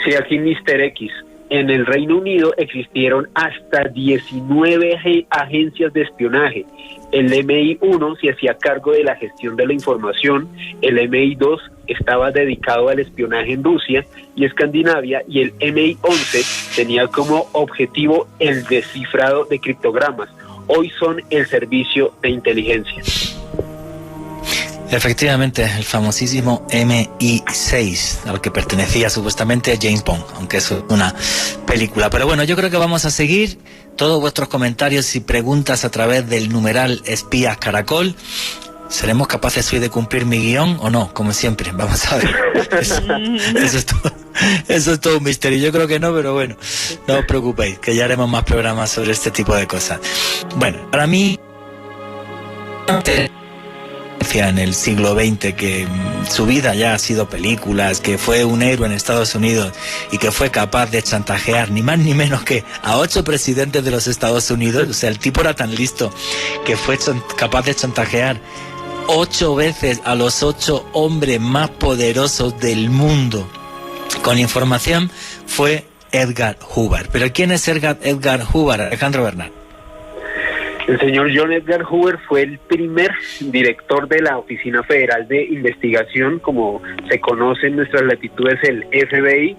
Sí, aquí Mr. X. En el Reino Unido existieron hasta 19 agencias de espionaje. El MI1 se hacía cargo de la gestión de la información, el MI2 estaba dedicado al espionaje en Rusia y Escandinavia, y el MI11 tenía como objetivo el descifrado de criptogramas. Hoy son el servicio de inteligencia. Efectivamente, el famosísimo MI6, al que pertenecía supuestamente James Bond, aunque eso es una película. Pero bueno, yo creo que vamos a seguir todos vuestros comentarios y preguntas a través del numeral Espías Caracol. ¿Seremos capaces hoy de cumplir mi guión o no? Como siempre, vamos a ver. Eso es todo un misterio. Yo creo que no, pero bueno, no os preocupéis, que ya haremos más programas sobre este tipo de cosas. Bueno, para mí, en el siglo XX, que su vida ya ha sido películas, que fue un héroe en Estados Unidos y que fue capaz de chantajear ni más ni menos que a 8 presidentes de los Estados Unidos. O sea, el tipo era tan listo que fue capaz de chantajear 8 veces a los 8 hombres más poderosos del mundo con información. Fue Edgar Hoover. ¿Pero quién es Edgar Hoover, Alejandro Bernal? El señor John Edgar Hoover fue el primer director de la Oficina Federal de Investigación, como se conoce en nuestras latitudes, el FBI.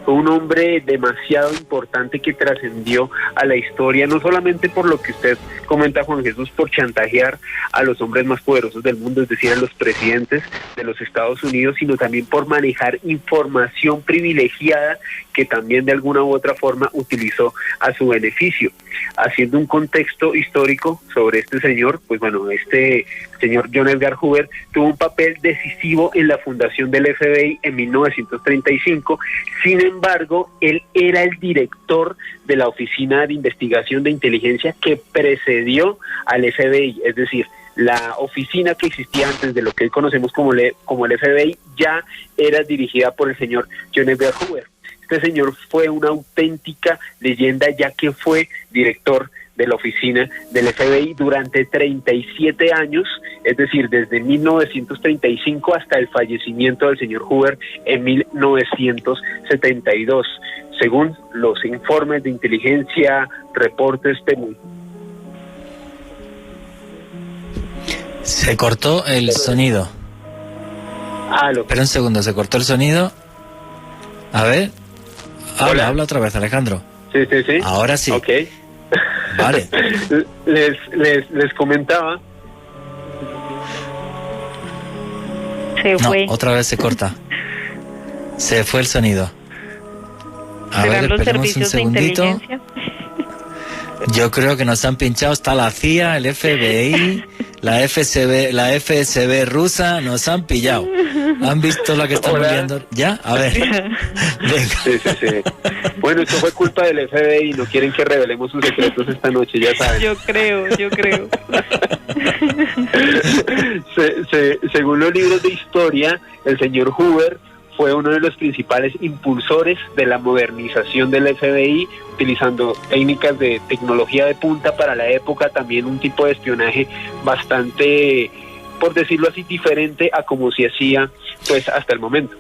Fue un hombre demasiado importante que trascendió a la historia, no solamente por lo que usted comenta, Juan Jesús, por chantajear a los hombres más poderosos del mundo, es decir, a los presidentes de los Estados Unidos, sino también por manejar información privilegiada que también de alguna u otra forma utilizó a su beneficio. Haciendo un contexto histórico sobre este señor, pues bueno, este señor John Edgar Hoover tuvo un papel decisivo en la fundación del FBI en 1935. Sin embargo, él era el director de la Oficina de Investigación de Inteligencia que precedió al FBI, es decir, la oficina que existía antes de lo que hoy conocemos como el FBI ya era dirigida por el señor John Edgar Hoover. Este señor fue una auténtica leyenda, ya que fue director de la oficina del FBI durante 37 años, es decir, desde 1935 hasta el fallecimiento del señor Hoover en 1972, según los informes de inteligencia, reportes periodísticos. Se cortó el sonido. Espera un segundo, se cortó el sonido. A ver. Habla otra vez, Alejandro. Sí. Ahora sí. Ok. Vale. les comentaba. Se fue. No, otra vez se corta. Se fue el sonido. A ver, los esperemos un servicios de segundito. inteligencia. Yo creo que nos han pinchado, está la CIA, el FBI, la FSB rusa, nos han pillado. ¿Han visto la que estamos viendo? ¿Ya? A ver. Venga. Sí. Bueno, esto fue culpa del FBI, no quieren que revelemos sus secretos esta noche, ya saben. Yo creo. Según los libros de historia, el señor Hoover fue uno de los principales impulsores de la modernización del FBI, utilizando técnicas de tecnología de punta para la época, también un tipo de espionaje bastante, por decirlo así, diferente a como se hacía pues hasta el momento.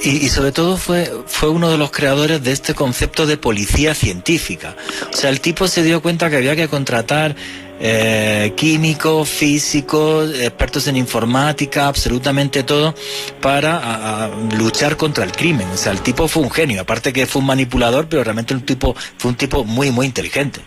Y sobre todo fue uno de los creadores de este concepto de policía científica. O sea, el tipo se dio cuenta que había que contratar químicos, físicos, expertos en informática, absolutamente todo, para luchar contra el crimen. O sea, el tipo fue un genio, aparte que fue un manipulador, pero realmente fue un tipo muy, muy inteligente.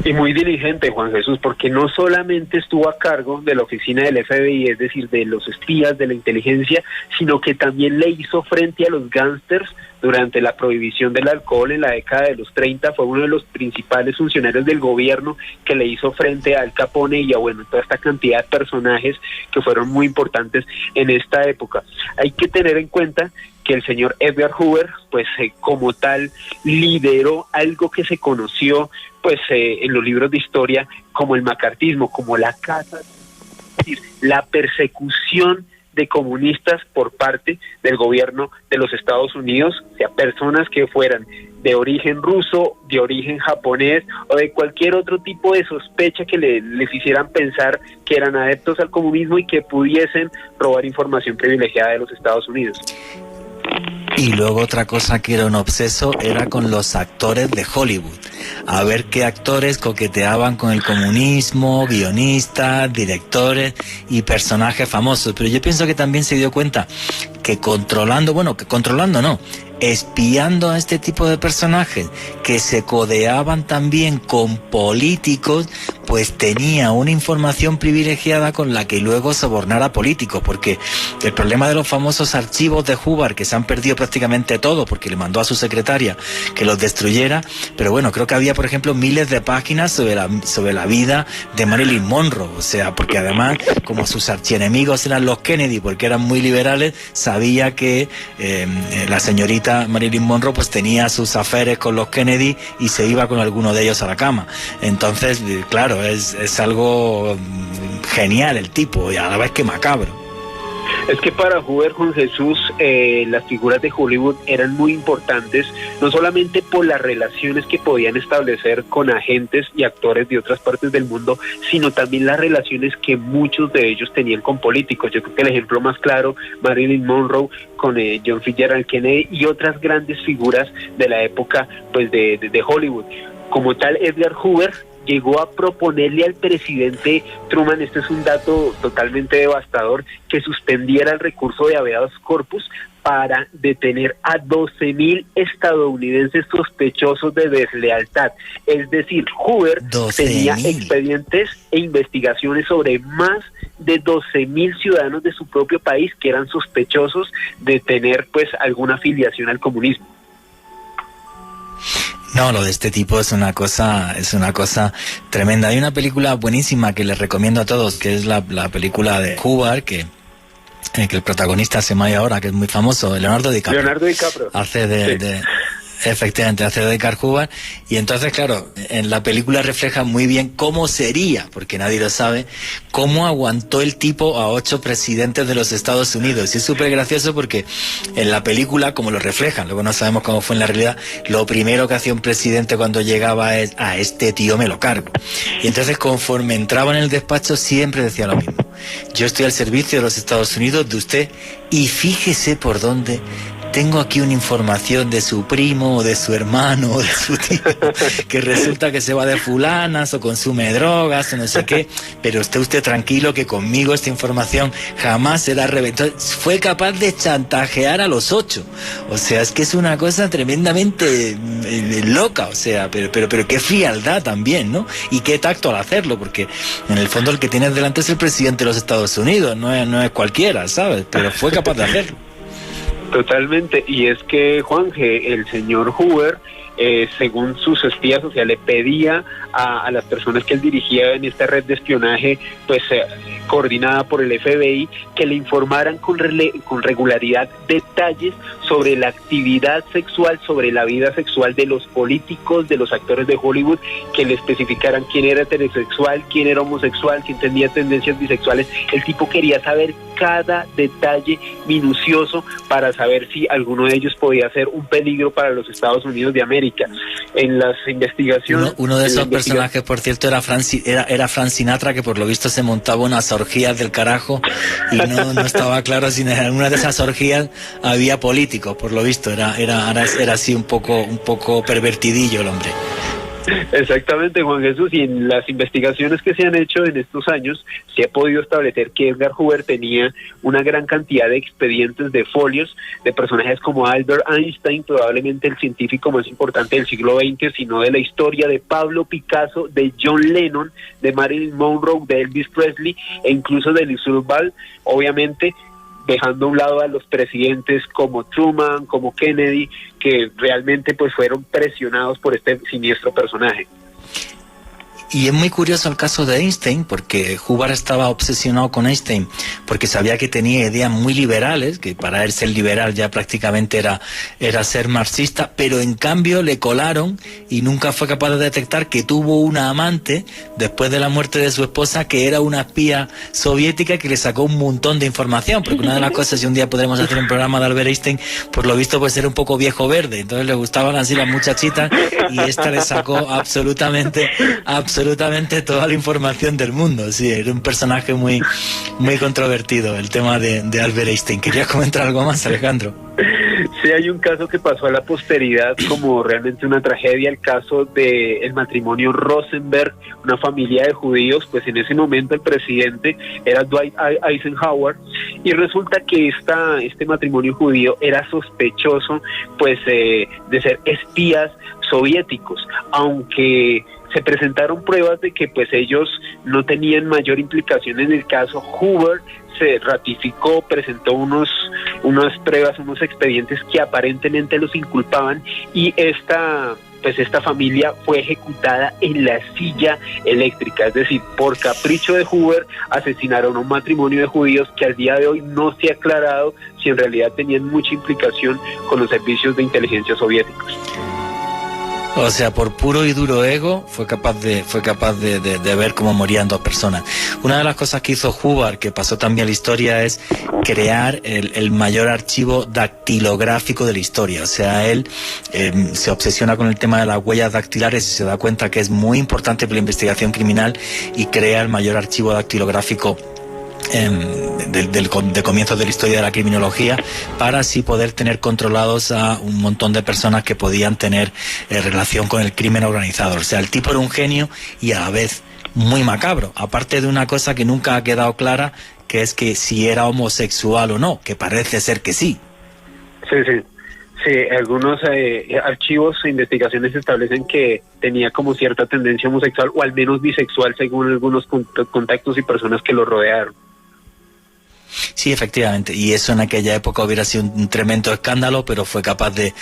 Y muy diligente, Juan Jesús, porque no solamente estuvo a cargo de la oficina del FBI, es decir, de los espías, de la inteligencia, sino que también le hizo frente a los gángsters durante la prohibición del alcohol en la década de los 30, fue uno de los principales funcionarios del gobierno que le hizo frente a Al Capone y a toda esta cantidad de personajes que fueron muy importantes en esta época. Hay que tener en cuenta que el señor Edgar Hoover, pues como tal, lideró algo que se conoció pues en los libros de historia como el macartismo, como la casa, es decir, la persecución de comunistas por parte del gobierno de los Estados Unidos, o sea, personas que fueran de origen ruso, de origen japonés o de cualquier otro tipo de sospecha que les hicieran pensar que eran adeptos al comunismo y que pudiesen robar información privilegiada de los Estados Unidos. Y luego otra cosa que era un obseso era con los actores de Hollywood. A ver qué actores coqueteaban con el comunismo, guionistas, directores y personajes famosos. Pero yo pienso que también se dio cuenta que espiando a este tipo de personajes que se codeaban también con políticos, pues tenía una información privilegiada con la que luego sobornar a políticos, porque el problema de los famosos archivos de Hoover, que se han perdido prácticamente todo porque le mandó a su secretaria que los destruyera, pero bueno, creo que había, por ejemplo, miles de páginas sobre la vida de Marilyn Monroe, o sea, porque además, como sus archienemigos eran los Kennedy, porque eran muy liberales, sabía que la señorita Marilyn Monroe pues tenía sus aferes con los Kennedy y se iba con alguno de ellos a la cama. Entonces, claro, es algo genial el tipo y a la vez que macabro. Es que para Hoover, Juan Jesús, las figuras de Hollywood eran muy importantes, no solamente por las relaciones que podían establecer con agentes y actores de otras partes del mundo, sino también las relaciones que muchos de ellos tenían con políticos. Yo creo que el ejemplo más claro, Marilyn Monroe con John Fitzgerald Kennedy y otras grandes figuras de la época pues de Hollywood. Como tal, Edgar Hoover llegó a proponerle al presidente Truman, este es un dato totalmente devastador, que suspendiera el recurso de habeas corpus para detener a 12,000 estadounidenses sospechosos de deslealtad. Es decir, Hoover tenía expedientes e investigaciones sobre más de 12,000 ciudadanos de su propio país que eran sospechosos de tener pues alguna afiliación al comunismo. No, lo de este tipo es una cosa tremenda. Hay una película buenísima que les recomiendo a todos, que es la película de Hoover, que el protagonista se me ha ido ahora, que es muy famoso, Leonardo DiCaprio. Efectivamente, hace de Edgar Hoover, y entonces, claro, en la película refleja muy bien cómo sería, porque nadie lo sabe, cómo aguantó el tipo a 8 presidentes de los Estados Unidos. Y es súper gracioso porque en la película, como lo reflejan, luego no sabemos cómo fue en la realidad, lo primero que hacía un presidente cuando llegaba es: a este tío me lo cargo. Y entonces, conforme entraba en el despacho, siempre decía lo mismo: yo estoy al servicio de los Estados Unidos, de usted, y fíjese por dónde tengo aquí una información de su primo, o de su hermano, o de su tío, que resulta que se va de fulanas o consume drogas o no sé qué, pero esté usted tranquilo que conmigo esta información jamás será reventada. Fue capaz de chantajear a los 8. O sea, es que es una cosa tremendamente loca, o sea, pero qué frialdad también, ¿no? Y qué tacto al hacerlo, porque en el fondo el que tienes delante es el presidente de los Estados Unidos, no es cualquiera, ¿sabes? Pero fue capaz de hacerlo. Totalmente, y es que, Juanje, el señor Hoover, según sus espías, o sea, le pedía a las personas que él dirigía en esta red de espionaje, pues coordinada por el FBI, que le informaran con regularidad detalles sobre la actividad sexual, sobre la vida sexual de los políticos, de los actores de Hollywood, que le especificaran quién era heterosexual, quién era homosexual, quién tenía tendencias bisexuales. El tipo quería saber cada detalle minucioso para saber si alguno de ellos podía ser un peligro para los Estados Unidos de América. En las investigaciones... Uno de esos personajes, por cierto, era Frank Sinatra, que por lo visto se montaba unas orgías del carajo y no estaba claro si en alguna de esas orgías había políticos, por lo visto. Era así un poco pervertidillo el hombre. Exactamente, Juan Jesús, y en las investigaciones que se han hecho en estos años se ha podido establecer que Edgar Hoover tenía una gran cantidad de expedientes de folios de personajes como Albert Einstein, probablemente el científico más importante del siglo XX, sino de la historia, de Pablo Picasso, de John Lennon, de Marilyn Monroe, de Elvis Presley e incluso de Lucille Ball, obviamente dejando a un lado a los presidentes como Truman, como Kennedy, que realmente pues fueron presionados por este siniestro personaje. Y es muy curioso el caso de Einstein, porque Hoover estaba obsesionado con Einstein, porque sabía que tenía ideas muy liberales, que para él ser liberal ya prácticamente era ser marxista, pero en cambio le colaron y nunca fue capaz de detectar que tuvo una amante después de la muerte de su esposa, que era una espía soviética que le sacó un montón de información, porque una de las cosas, si un día podremos hacer un programa de Albert Einstein, por lo visto pues era un poco viejo verde, entonces le gustaban así las muchachitas y esta le sacó absolutamente toda la información del mundo. Sí, era un personaje muy controvertido el tema de Albert Einstein. ¿Querías comentar algo más, Alejandro? Sí, hay un caso que pasó a la posteridad como realmente una tragedia, el caso del matrimonio Rosenberg, una familia de judíos. Pues en ese momento el presidente era Dwight Eisenhower, y resulta que este matrimonio judío era sospechoso pues de ser espías soviéticos, aunque se presentaron pruebas de que pues ellos no tenían mayor implicación en el caso. Hoover se ratificó, presentó unas pruebas, unos expedientes que aparentemente los inculpaban, y esta familia fue ejecutada en la silla eléctrica, es decir, por capricho de Hoover asesinaron a un matrimonio de judíos que al día de hoy no se ha aclarado si en realidad tenían mucha implicación con los servicios de inteligencia soviéticos. O sea, por puro y duro ego fue capaz de ver cómo morían dos personas. Una de las cosas que hizo Hoover, que pasó también a la historia, es crear el mayor archivo dactilográfico de la historia. O sea, él se obsesiona con el tema de las huellas dactilares y se da cuenta que es muy importante para la investigación criminal, y crea el mayor archivo dactilográfico de comienzos de la historia de la criminología, para así poder tener controlados a un montón de personas que podían tener relación con el crimen organizado. O sea, el tipo era un genio y a la vez muy macabro, aparte de una cosa que nunca ha quedado clara, que es que si era homosexual o no, que parece ser que sí. Sí, algunos archivos e investigaciones establecen que tenía como cierta tendencia homosexual, o al menos bisexual, según algunos contactos y personas que lo rodearon. Sí, efectivamente, y eso en aquella época hubiera sido un tremendo escándalo, pero fue capaz de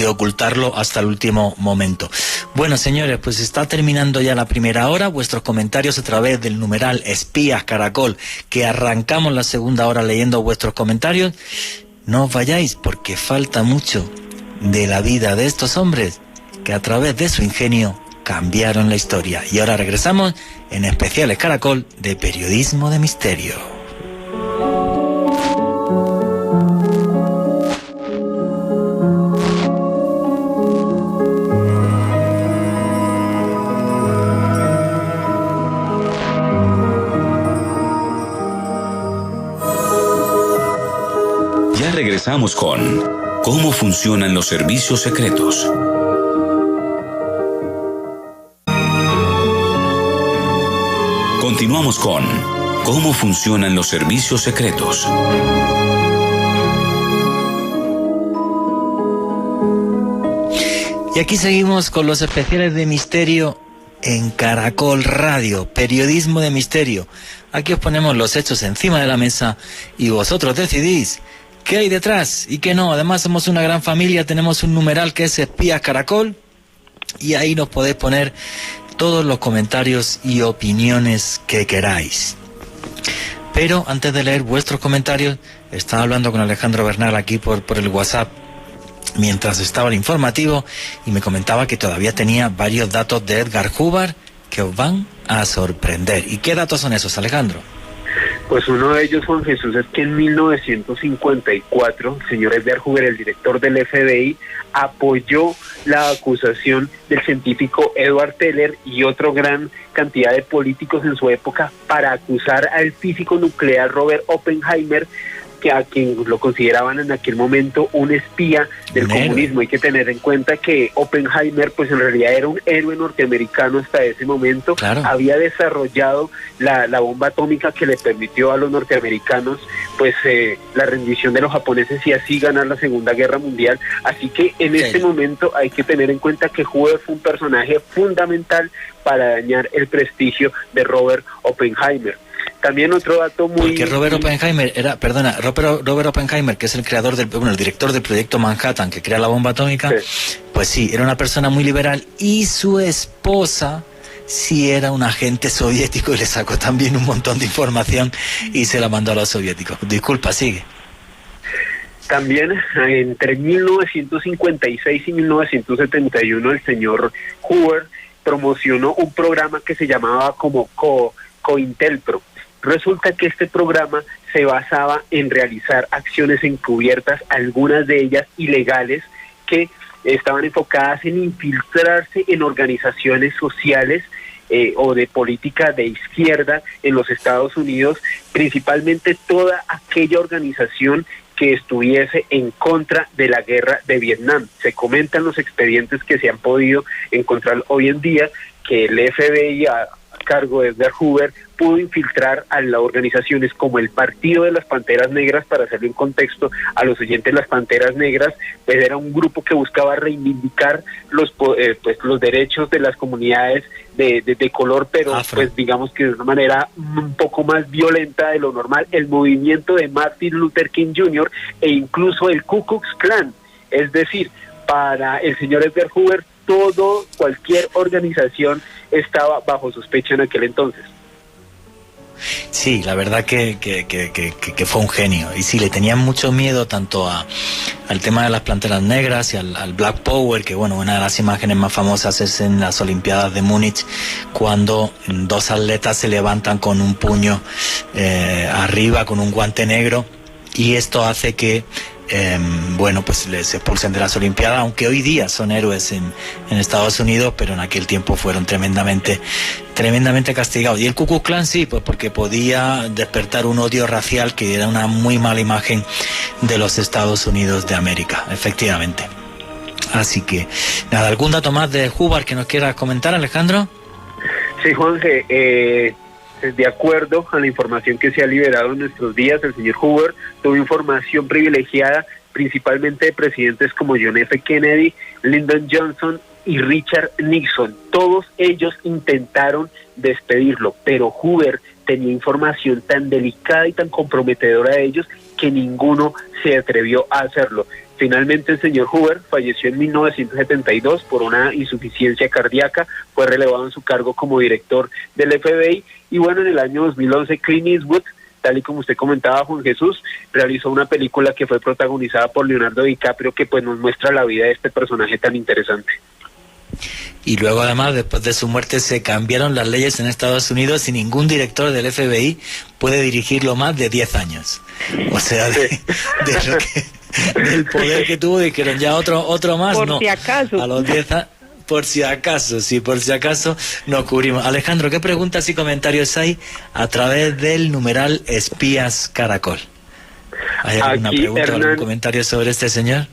ocultarlo hasta el último momento. Bueno, señores, pues está terminando ya la primera hora. Vuestros comentarios a través del numeral Espías Caracol, que arrancamos la segunda hora leyendo vuestros comentarios. No os vayáis, porque falta mucho de la vida de estos hombres que a través de su ingenio cambiaron la historia. Y ahora regresamos en Especiales Caracol de Periodismo de Misterio. Regresamos con ¿Cómo funcionan los servicios secretos? Continuamos con ¿Cómo funcionan los servicios secretos? Y aquí seguimos con los especiales de misterio en Caracol Radio, Periodismo de Misterio. Aquí os ponemos los hechos encima de la mesa y vosotros decidís qué hay detrás y qué no. Además somos una gran familia, tenemos un numeral que es Espías Caracol, y ahí nos podéis poner todos los comentarios y opiniones que queráis. Pero antes de leer vuestros comentarios, estaba hablando con Alejandro Bernal aquí por el WhatsApp mientras estaba el informativo y me comentaba que todavía tenía varios datos de Edgar Hoover que os van a sorprender. ¿Y qué datos son esos, Alejandro? Pues uno de ellos, Juan Jesús, es que en 1954 el señor Edgar Hoover, el director del FBI, apoyó la acusación del científico Edward Teller y otra gran cantidad de políticos en su época para acusar al físico nuclear Robert Oppenheimer, que a quien lo consideraban en aquel momento un espía del comunismo. Hay que tener en cuenta que Oppenheimer pues en realidad era un héroe norteamericano hasta ese momento. Claro. Había desarrollado la bomba atómica que le permitió a los norteamericanos pues la rendición de los japoneses y así ganar la Segunda Guerra Mundial. Así que en este momento hay que tener en cuenta que Hoover fue un personaje fundamental para dañar el prestigio de Robert Oppenheimer. También otro dato muy... Porque Robert Oppenheimer, que es el creador el director del proyecto Manhattan, que crea la bomba atómica, sí. Pues sí, era una persona muy liberal y su esposa sí era un agente soviético y le sacó también un montón de información y se la mandó a los soviéticos. Disculpa, sigue. También entre 1956 y 1971 el señor Hoover promocionó un programa que se llamaba como COINTELPRO. Resulta que este programa se basaba en realizar acciones encubiertas, algunas de ellas ilegales, que estaban enfocadas en infiltrarse en organizaciones sociales o de política de izquierda en los Estados Unidos, principalmente toda aquella organización que estuviese en contra de la guerra de Vietnam. Se comentan los expedientes que se han podido encontrar hoy en día que el FBI a cargo de Edgar Hoover pudo infiltrar a las organizaciones como el Partido de las Panteras Negras. Para hacerle un contexto a los oyentes, las Panteras Negras pues era un grupo que buscaba reivindicar los derechos de las comunidades de color, pero pues digamos que de una manera un poco más violenta de lo normal. El movimiento de Martin Luther King Jr. e incluso el Ku Klux Klan. Es decir, para el señor Edgar Hoover cualquier organización estaba bajo sospecha en aquel entonces. Sí, la verdad que fue un genio. Y sí, le tenían mucho miedo tanto al tema de las Panteras Negras y al Black Power, que bueno, una de las imágenes más famosas es en las Olimpiadas de Múnich, cuando dos atletas se levantan con un puño arriba, con un guante negro, y esto hace que pues les expulsen de las Olimpiadas, aunque hoy día son héroes en Estados Unidos, pero en aquel tiempo fueron tremendamente castigados. Y el Ku Klux Klan sí, pues porque podía despertar un odio racial que era una muy mala imagen de los Estados Unidos de América, efectivamente. Así que, nada, ¿algún dato más de Hoover que nos quieras comentar, Alejandro? Sí, Juanje, de acuerdo a la información que se ha liberado en nuestros días, el señor Hoover tuvo información privilegiada principalmente de presidentes como John F. Kennedy, Lyndon Johnson y Richard Nixon. Todos ellos intentaron despedirlo, pero Hoover tenía información tan delicada y tan comprometedora de ellos que ninguno se atrevió a hacerlo. Finalmente el señor Hoover falleció en 1972 por una insuficiencia cardíaca, fue relevado en su cargo como director del FBI y bueno, en el año 2011 Clint Eastwood, tal y como usted comentaba, Juan Jesús, realizó una película que fue protagonizada por Leonardo DiCaprio que pues nos muestra la vida de este personaje tan interesante. Y luego además, después de su muerte, se cambiaron las leyes en Estados Unidos y ningún director del FBI puede dirigirlo más de 10 años. O sea, del poder que tuvo, dijeron ya otro más, por no. Si acaso. A los 10 años, por si acaso nos cubrimos. Alejandro, ¿qué preguntas y comentarios hay a través del numeral Espías Caracol? ¿Hay alguna pregunta o algún comentario sobre este señor?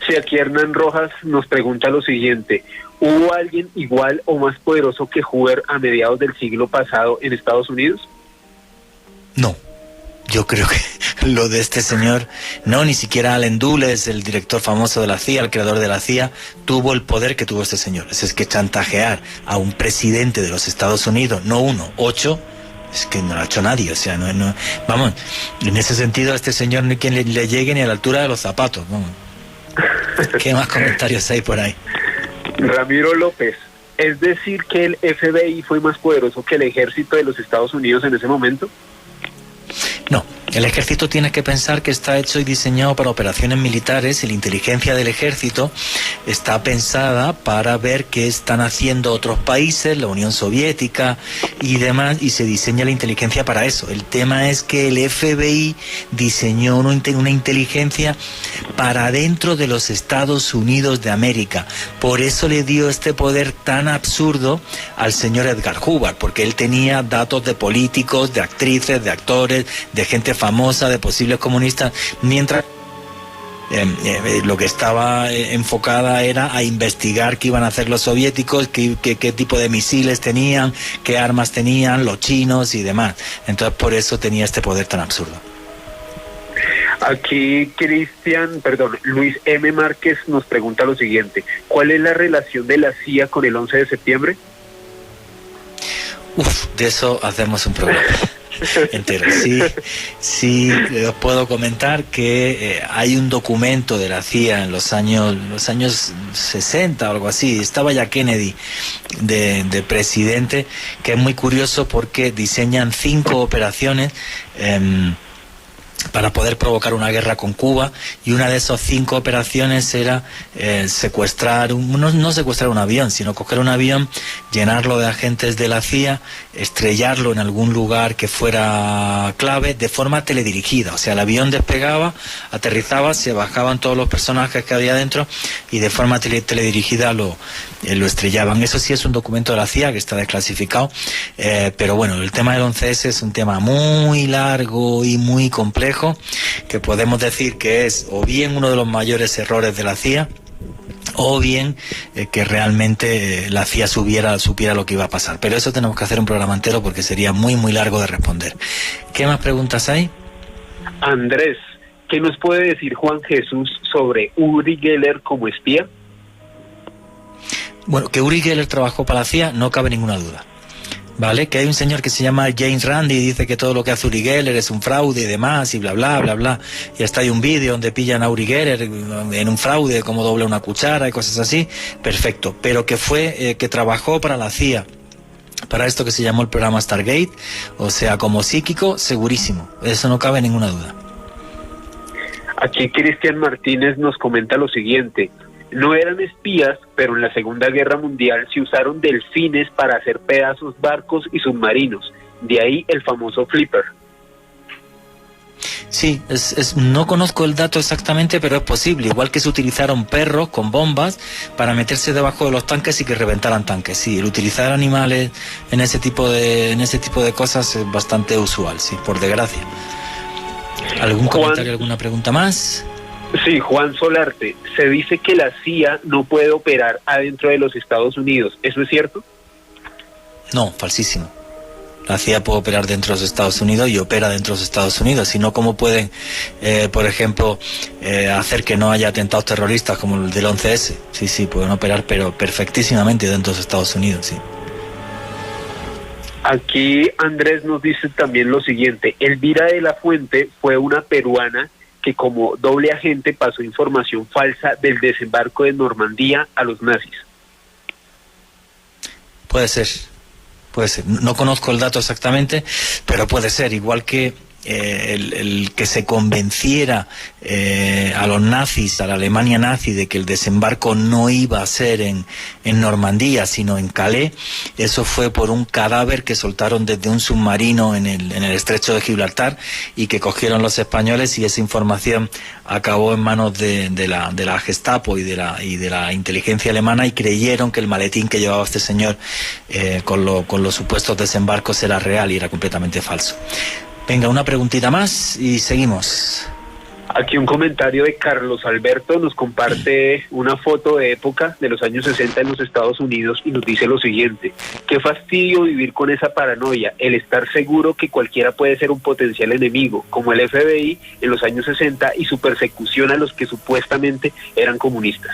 Sí, aquí Hernán Rojas nos pregunta lo siguiente: ¿hubo alguien igual o más poderoso que Hoover a mediados del siglo pasado en Estados Unidos? No, yo creo que lo de este señor, no, ni siquiera Allen Dulles, el director famoso de la CIA, el creador de la CIA, tuvo el poder que tuvo este señor. Es que chantajear a un presidente de los Estados Unidos, no 1, 8, es que no lo ha hecho nadie. O sea, no, vamos, en ese sentido a este señor no hay quien le llegue ni a la altura de los zapatos, vamos. ¿Qué más comentarios hay por ahí? Ramiro López, ¿es decir que el FBI fue más poderoso que el ejército de los Estados Unidos en ese momento? El ejército tienes que pensar que está hecho y diseñado para operaciones militares y la inteligencia del ejército está pensada para ver qué están haciendo otros países, la Unión Soviética y demás, y se diseña la inteligencia para eso. El tema es que el FBI diseñó una inteligencia para dentro de los Estados Unidos de América. Por eso le dio este poder tan absurdo al señor Edgar Hoover, porque él tenía datos de políticos, de actrices, de actores, de gente famosa, de posibles comunistas, mientras lo que estaba enfocada era a investigar qué iban a hacer los soviéticos, qué tipo de misiles tenían, qué armas tenían, los chinos y demás. Entonces por eso tenía este poder tan absurdo. Aquí Luis M. Márquez nos pregunta lo siguiente: ¿cuál es la relación de la CIA con el 11 de septiembre? De eso hacemos un programa entero. Sí, os puedo comentar que hay un documento de la CIA en los años 60 o algo así. Estaba ya Kennedy de presidente, que es muy curioso porque diseñan 5 operaciones para poder provocar una guerra con Cuba, y una de esas 5 operaciones era secuestrar, no secuestrar un avión, sino coger un avión, llenarlo de agentes de la CIA, estrellarlo en algún lugar que fuera clave de forma teledirigida. O sea, el avión despegaba, aterrizaba, se bajaban todos los personajes que había dentro y de forma teledirigida lo estrellaban. Eso sí es un documento de la CIA que está desclasificado, pero bueno, el tema del 11S es un tema muy largo y muy complejo, que podemos decir que es o bien uno de los mayores errores de la CIA, o bien que realmente la CIA supiera lo que iba a pasar. Pero eso tenemos que hacer un programa entero porque sería muy muy largo de responder. ¿Qué más preguntas hay? Andrés, ¿qué nos puede decir Juan Jesús sobre Uri Geller como espía? Bueno, que Uri Geller trabajó para la CIA no cabe ninguna duda. ¿Vale? Que hay un señor que se llama James Randi y dice que todo lo que hace Uri Geller es un fraude y demás y bla bla bla bla, y hasta hay un vídeo donde pillan a Uri Geller en un fraude, como dobla una cuchara y cosas así. Perfecto, pero que que trabajó para la CIA para esto que se llamó el programa Stargate, o sea, como psíquico, segurísimo, eso no cabe ninguna duda. Aquí Cristian Martínez nos comenta lo siguiente: no eran espías, pero en la Segunda Guerra Mundial se usaron delfines para hacer pedazos barcos y submarinos. De ahí el famoso Flipper. Sí, no conozco el dato exactamente, pero es posible. Igual que se utilizaron perros con bombas para meterse debajo de los tanques y que reventaran tanques. Sí, el utilizar animales en ese tipo de cosas es bastante usual, sí, por desgracia. ¿Algún comentario, alguna pregunta más? Sí, Juan Solarte, se dice que la CIA no puede operar adentro de los Estados Unidos, ¿eso es cierto? No, falsísimo. La CIA puede operar dentro de los Estados Unidos y opera dentro de los Estados Unidos, sino cómo pueden, por ejemplo, hacer que no haya atentados terroristas como el del 11S. Sí, pueden operar, pero perfectísimamente dentro de los Estados Unidos, sí. Aquí Andrés nos dice también lo siguiente: Elvira de la Fuente fue una peruana que como doble agente pasó información falsa del desembarco de Normandía a los nazis. Puede ser. No conozco el dato exactamente, pero puede ser. Igual que el que se convenciera a los nazis, a la Alemania nazi, de que el desembarco no iba a ser en Normandía, sino en Calais, eso fue por un cadáver que soltaron desde un submarino en el estrecho de Gibraltar y que cogieron los españoles, y esa información acabó en manos de la Gestapo y de la inteligencia alemana, y creyeron que el maletín que llevaba este señor con los supuestos desembarcos era real y era completamente falso. Venga, una preguntita más y seguimos. Aquí un comentario de Carlos Alberto nos comparte una foto de época de los años 60 en los Estados Unidos y nos dice lo siguiente: qué fastidio vivir con esa paranoia, el estar seguro que cualquiera puede ser un potencial enemigo, como el FBI en los años 60 y su persecución a los que supuestamente eran comunistas.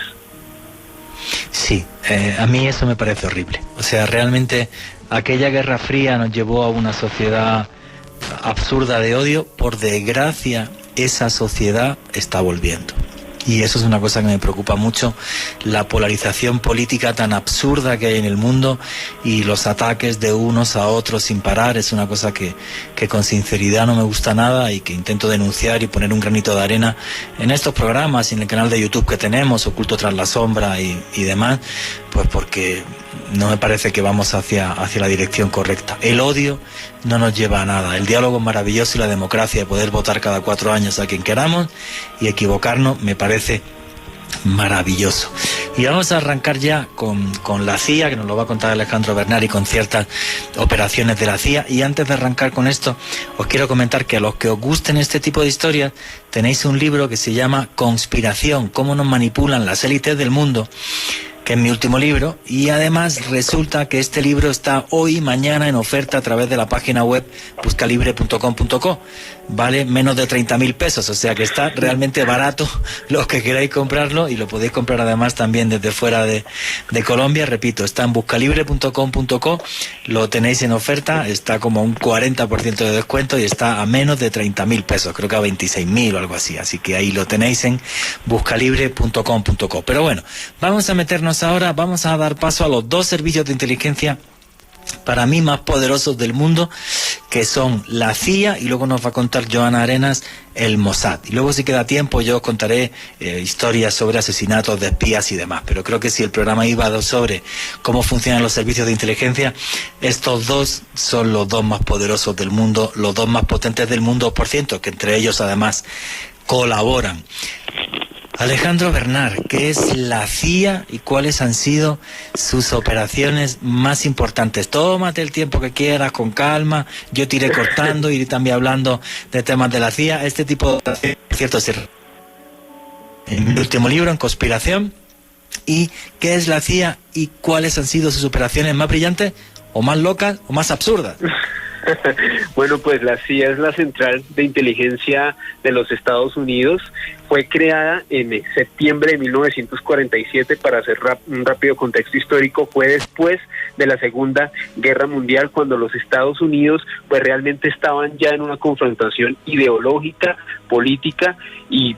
Sí, a mí eso me parece horrible. O sea, realmente aquella Guerra Fría nos llevó a una sociedad absurda de odio. Por desgracia, esa sociedad está volviendo. Y eso es una cosa que me preocupa mucho, la polarización política tan absurda que hay en el mundo y los ataques de unos a otros sin parar. Es una cosa que con sinceridad no me gusta nada y que intento denunciar y poner un granito de arena en estos programas y en el canal de YouTube que tenemos, Oculto tras la sombra y demás, pues porque no me parece que vamos hacia la dirección correcta. El odio no nos lleva a nada. El diálogo es maravilloso y la democracia de poder votar cada 4 años a quien queramos y equivocarnos me parece maravilloso. Y vamos a arrancar ya con la CIA, que nos lo va a contar Alejandro Bernal, y con ciertas operaciones de la CIA. Y antes de arrancar con esto, os quiero comentar que a los que os gusten este tipo de historias, tenéis un libro que se llama Conspiración, cómo nos manipulan las élites del mundo, que es mi último libro, y además resulta que este libro está hoy y mañana en oferta a través de la página web buscalibre.com.co. Vale menos de 30.000 pesos, o sea que está realmente barato los que queráis comprarlo, y lo podéis comprar además también desde fuera de Colombia. Repito, está en buscalibre.com.co, lo tenéis en oferta, está como un 40% de descuento y está a menos de 30.000 pesos, creo que a 26.000 o algo así, así que ahí lo tenéis en buscalibre.com.co. Pero bueno, vamos a meternos ahora, vamos a dar paso a los 2 servicios de inteligencia para mí más poderosos del mundo, que son la CIA, y luego nos va a contar Joana Arenas, el Mossad. Y luego, si queda tiempo, yo os contaré historias sobre asesinatos de espías y demás. Pero creo que si el programa iba sobre cómo funcionan los servicios de inteligencia, estos 2 son los 2 más poderosos del mundo, los 2 más potentes del mundo, por ciento, que entre ellos además colaboran. Alejandro Bernal, ¿qué es la CIA y cuáles han sido sus operaciones más importantes? Tómate el tiempo que quieras, con calma, yo te iré cortando, iré también hablando de temas de la CIA. Este tipo de cierto en mi último libro, en Conspiración. ¿Y qué es la CIA y cuáles han sido sus operaciones más brillantes, o más locas, o más absurdas? Bueno, pues la CIA es la Central de Inteligencia de los Estados Unidos. Fue creada en septiembre de 1947. Para hacer un rápido contexto histórico, fue después de la Segunda Guerra Mundial, cuando los Estados Unidos pues realmente estaban ya en una confrontación ideológica, política y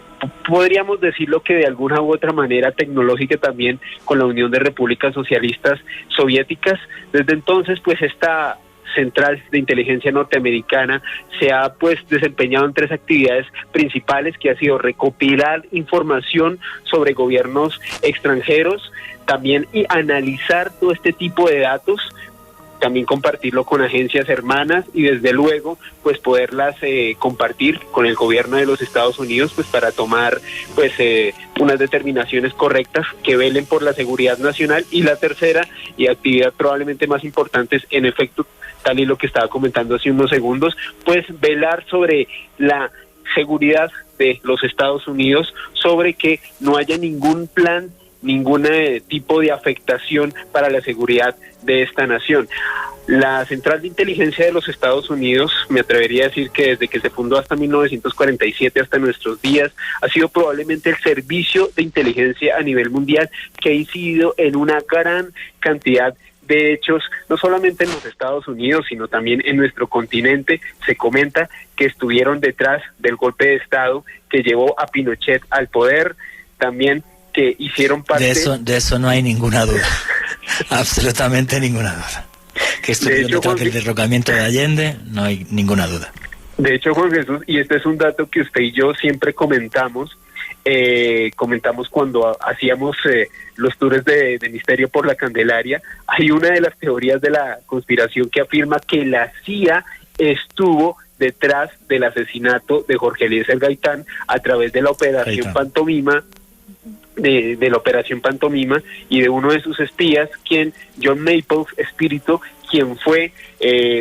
podríamos decirlo que de alguna u otra manera tecnológica también, con la Unión de Repúblicas Socialistas Soviéticas. Desde entonces, pues esta Central de Inteligencia norteamericana se ha pues desempeñado en 3 actividades principales, que ha sido recopilar información sobre gobiernos extranjeros, también y analizar todo este tipo de datos, también compartirlo con agencias hermanas y desde luego pues poderlas compartir con el gobierno de los Estados Unidos, pues para tomar pues unas determinaciones correctas que velen por la seguridad nacional. Y la tercera y actividad probablemente más importante es, en efecto, tal y lo que estaba comentando hace unos segundos, pues velar sobre la seguridad de los Estados Unidos, sobre que no haya ningún plan, ningún tipo de afectación para la seguridad de esta nación. La Central de Inteligencia de los Estados Unidos, me atrevería a decir que desde que se fundó hasta 1947 hasta nuestros días, ha sido probablemente el servicio de inteligencia a nivel mundial que ha incidido en una gran cantidad de hechos, no solamente en los Estados Unidos, sino también en nuestro continente. Se comenta que estuvieron detrás del golpe de Estado que llevó a Pinochet al poder, también que hicieron parte... De eso no hay ninguna duda, absolutamente ninguna duda. Que estuvieron detrás del derrocamiento de Allende, no hay ninguna duda. De hecho, Juan Jesús, y este es un dato que usted y yo siempre comentamos cuando hacíamos los tours de Misterio por la Candelaria, hay una de las teorías de la conspiración que afirma que la CIA estuvo detrás del asesinato de Jorge Eliezer Gaitán a través de la Operación Pantomima, de la Operación Pantomima, y de uno de sus espías, John Maples Espíritu, quien fue,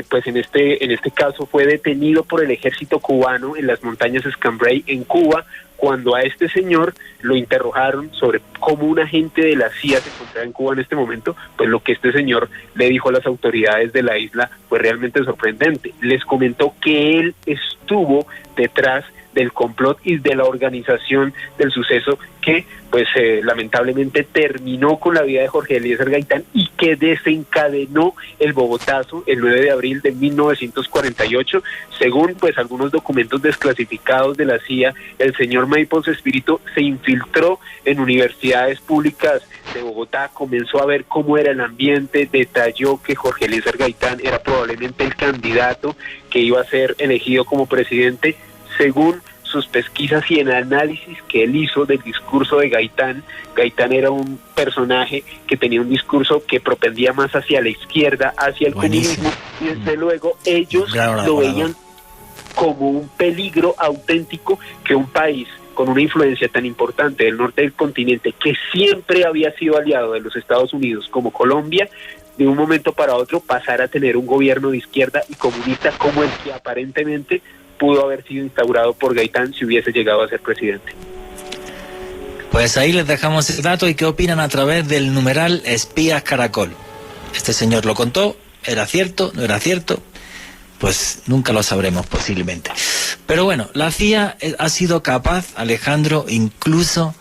pues en este caso fue detenido por el ejército cubano en las montañas Escambray en Cuba, cuando a este señor lo interrogaron sobre cómo un agente de la CIA se encontraba en Cuba en este momento. Pues lo que este señor le dijo a las autoridades de la isla fue realmente sorprendente. Les comentó que él estuvo detrás del complot y de la organización del suceso que pues lamentablemente terminó con la vida de Jorge Eliezer Gaitán y que desencadenó el Bogotazo el 9 de abril de 1948. Según pues algunos documentos desclasificados de la CIA, el señor Maipos Espíritu se infiltró en universidades públicas de Bogotá, comenzó a ver cómo era el ambiente, detalló que Jorge Eliezer Gaitán era probablemente el candidato que iba a ser elegido como presidente. Según sus pesquisas y el análisis que él hizo del discurso de Gaitán, Gaitán era un personaje que tenía un discurso que propendía más hacia la izquierda, hacia el comunismo, y desde luego ellos lo veían como un peligro auténtico que un país con una influencia tan importante del norte del continente, que siempre había sido aliado de los Estados Unidos como Colombia, de un momento para otro pasara a tener un gobierno de izquierda y comunista como el que aparentemente pudo haber sido instaurado por Gaitán si hubiese llegado a ser presidente. Pues ahí les dejamos el dato. ¿Y qué opinan a través del numeral Espías Caracol? Este señor lo contó, ¿era cierto? ¿No era cierto? Pues nunca lo sabremos posiblemente. Pero bueno, la CIA ha sido capaz, Alejandro, incluso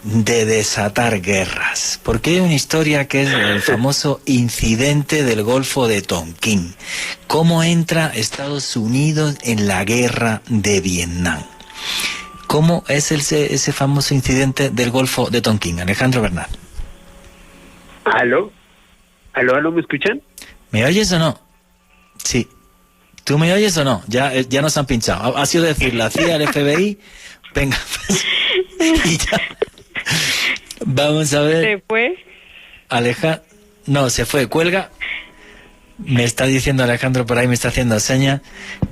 de desatar guerras, porque hay una historia que es el famoso incidente del Golfo de Tonquín. ¿Cómo entra Estados Unidos en la guerra de Vietnam? ¿Cómo es ese famoso incidente del Golfo de Tonquín? Alejandro Bernal. ¿Aló? ¿Aló? ¿Me escuchan? ¿Me oyes o no? Sí. ¿Tú me oyes o no? Ya nos han pinchado. Ha sido decir la CIA, el FBI. Venga, pues, y ya. Vamos a ver. ¿Se fue? No, se fue. Cuelga. Me está diciendo Alejandro por ahí, me está haciendo señas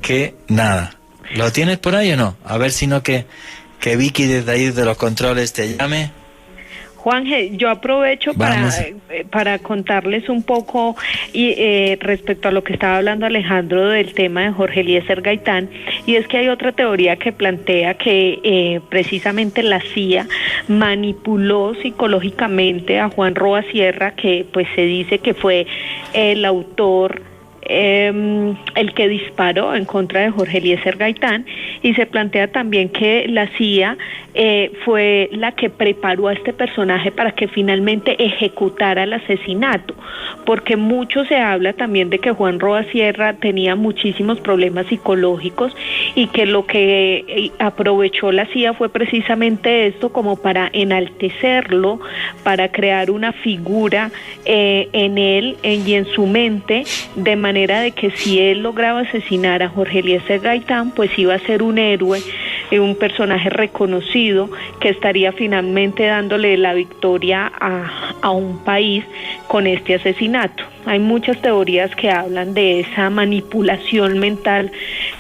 que nada. ¿Lo tienes por ahí o no? A ver si no que Vicky desde ahí de los controles te llame. Juanje, yo aprovecho para contarles un poco respecto a lo que estaba hablando Alejandro del tema de Jorge Eliezer Gaitán, y es que hay otra teoría que plantea que precisamente la CIA manipuló psicológicamente a Juan Roa Sierra, que pues se dice que fue el autor, el que disparó en contra de Jorge Eliezer Gaitán, y se plantea también que la CIA fue la que preparó a este personaje para que finalmente ejecutara el asesinato, porque mucho se habla también de que Juan Roa Sierra tenía muchísimos problemas psicológicos y que lo que aprovechó la CIA fue precisamente esto, como para enaltecerlo, para crear una figura en él y en su mente, de manera de que si él lograba asesinar a Jorge Eliezer Gaitán, pues iba a ser un héroe, un personaje reconocido, que estaría finalmente dándole la victoria a un país con este asesinato. Hay muchas teorías que hablan de esa manipulación mental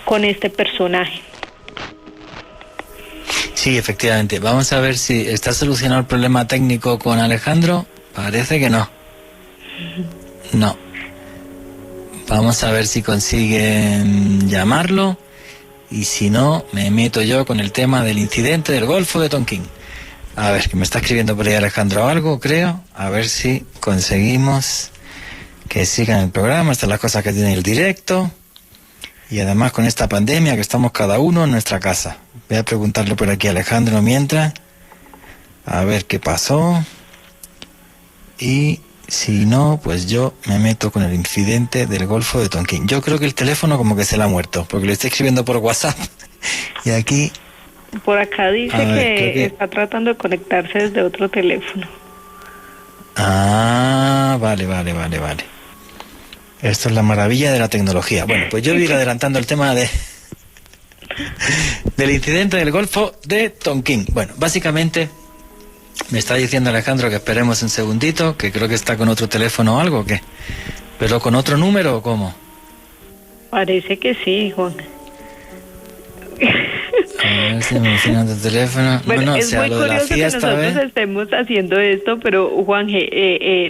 con este personaje. Sí, efectivamente. Vamos a ver si está solucionado el problema técnico con Alejandro. Parece que no. No. Vamos a ver si consiguen llamarlo. Y si no, me meto yo con el tema del incidente del Golfo de Tonquín. A ver, que me está escribiendo por ahí Alejandro algo, creo. A ver si conseguimos que sigan el programa. Estas son las cosas que tiene el directo. Y además con esta pandemia que estamos cada uno en nuestra casa. Voy a preguntarle por aquí a Alejandro mientras. A ver qué pasó. Y si no, pues yo me meto con el incidente del Golfo de Tonquín. Yo creo que el teléfono como que se le ha muerto, porque le estoy escribiendo por WhatsApp. Y aquí... Por acá dice que está tratando de conectarse desde otro teléfono. Ah, vale. Esto es la maravilla de la tecnología. Bueno, pues yo voy a ir adelantando el tema del incidente del Golfo de Tonquín. Bueno, básicamente... Me está diciendo Alejandro que esperemos un segundito, que creo que está con otro teléfono o algo, ¿o qué? ¿Pero con otro número o cómo? Parece que sí, Juan. A ver si me dicen otro teléfono. Bueno, no, es muy curioso que nosotros estemos haciendo esto, pero Juan,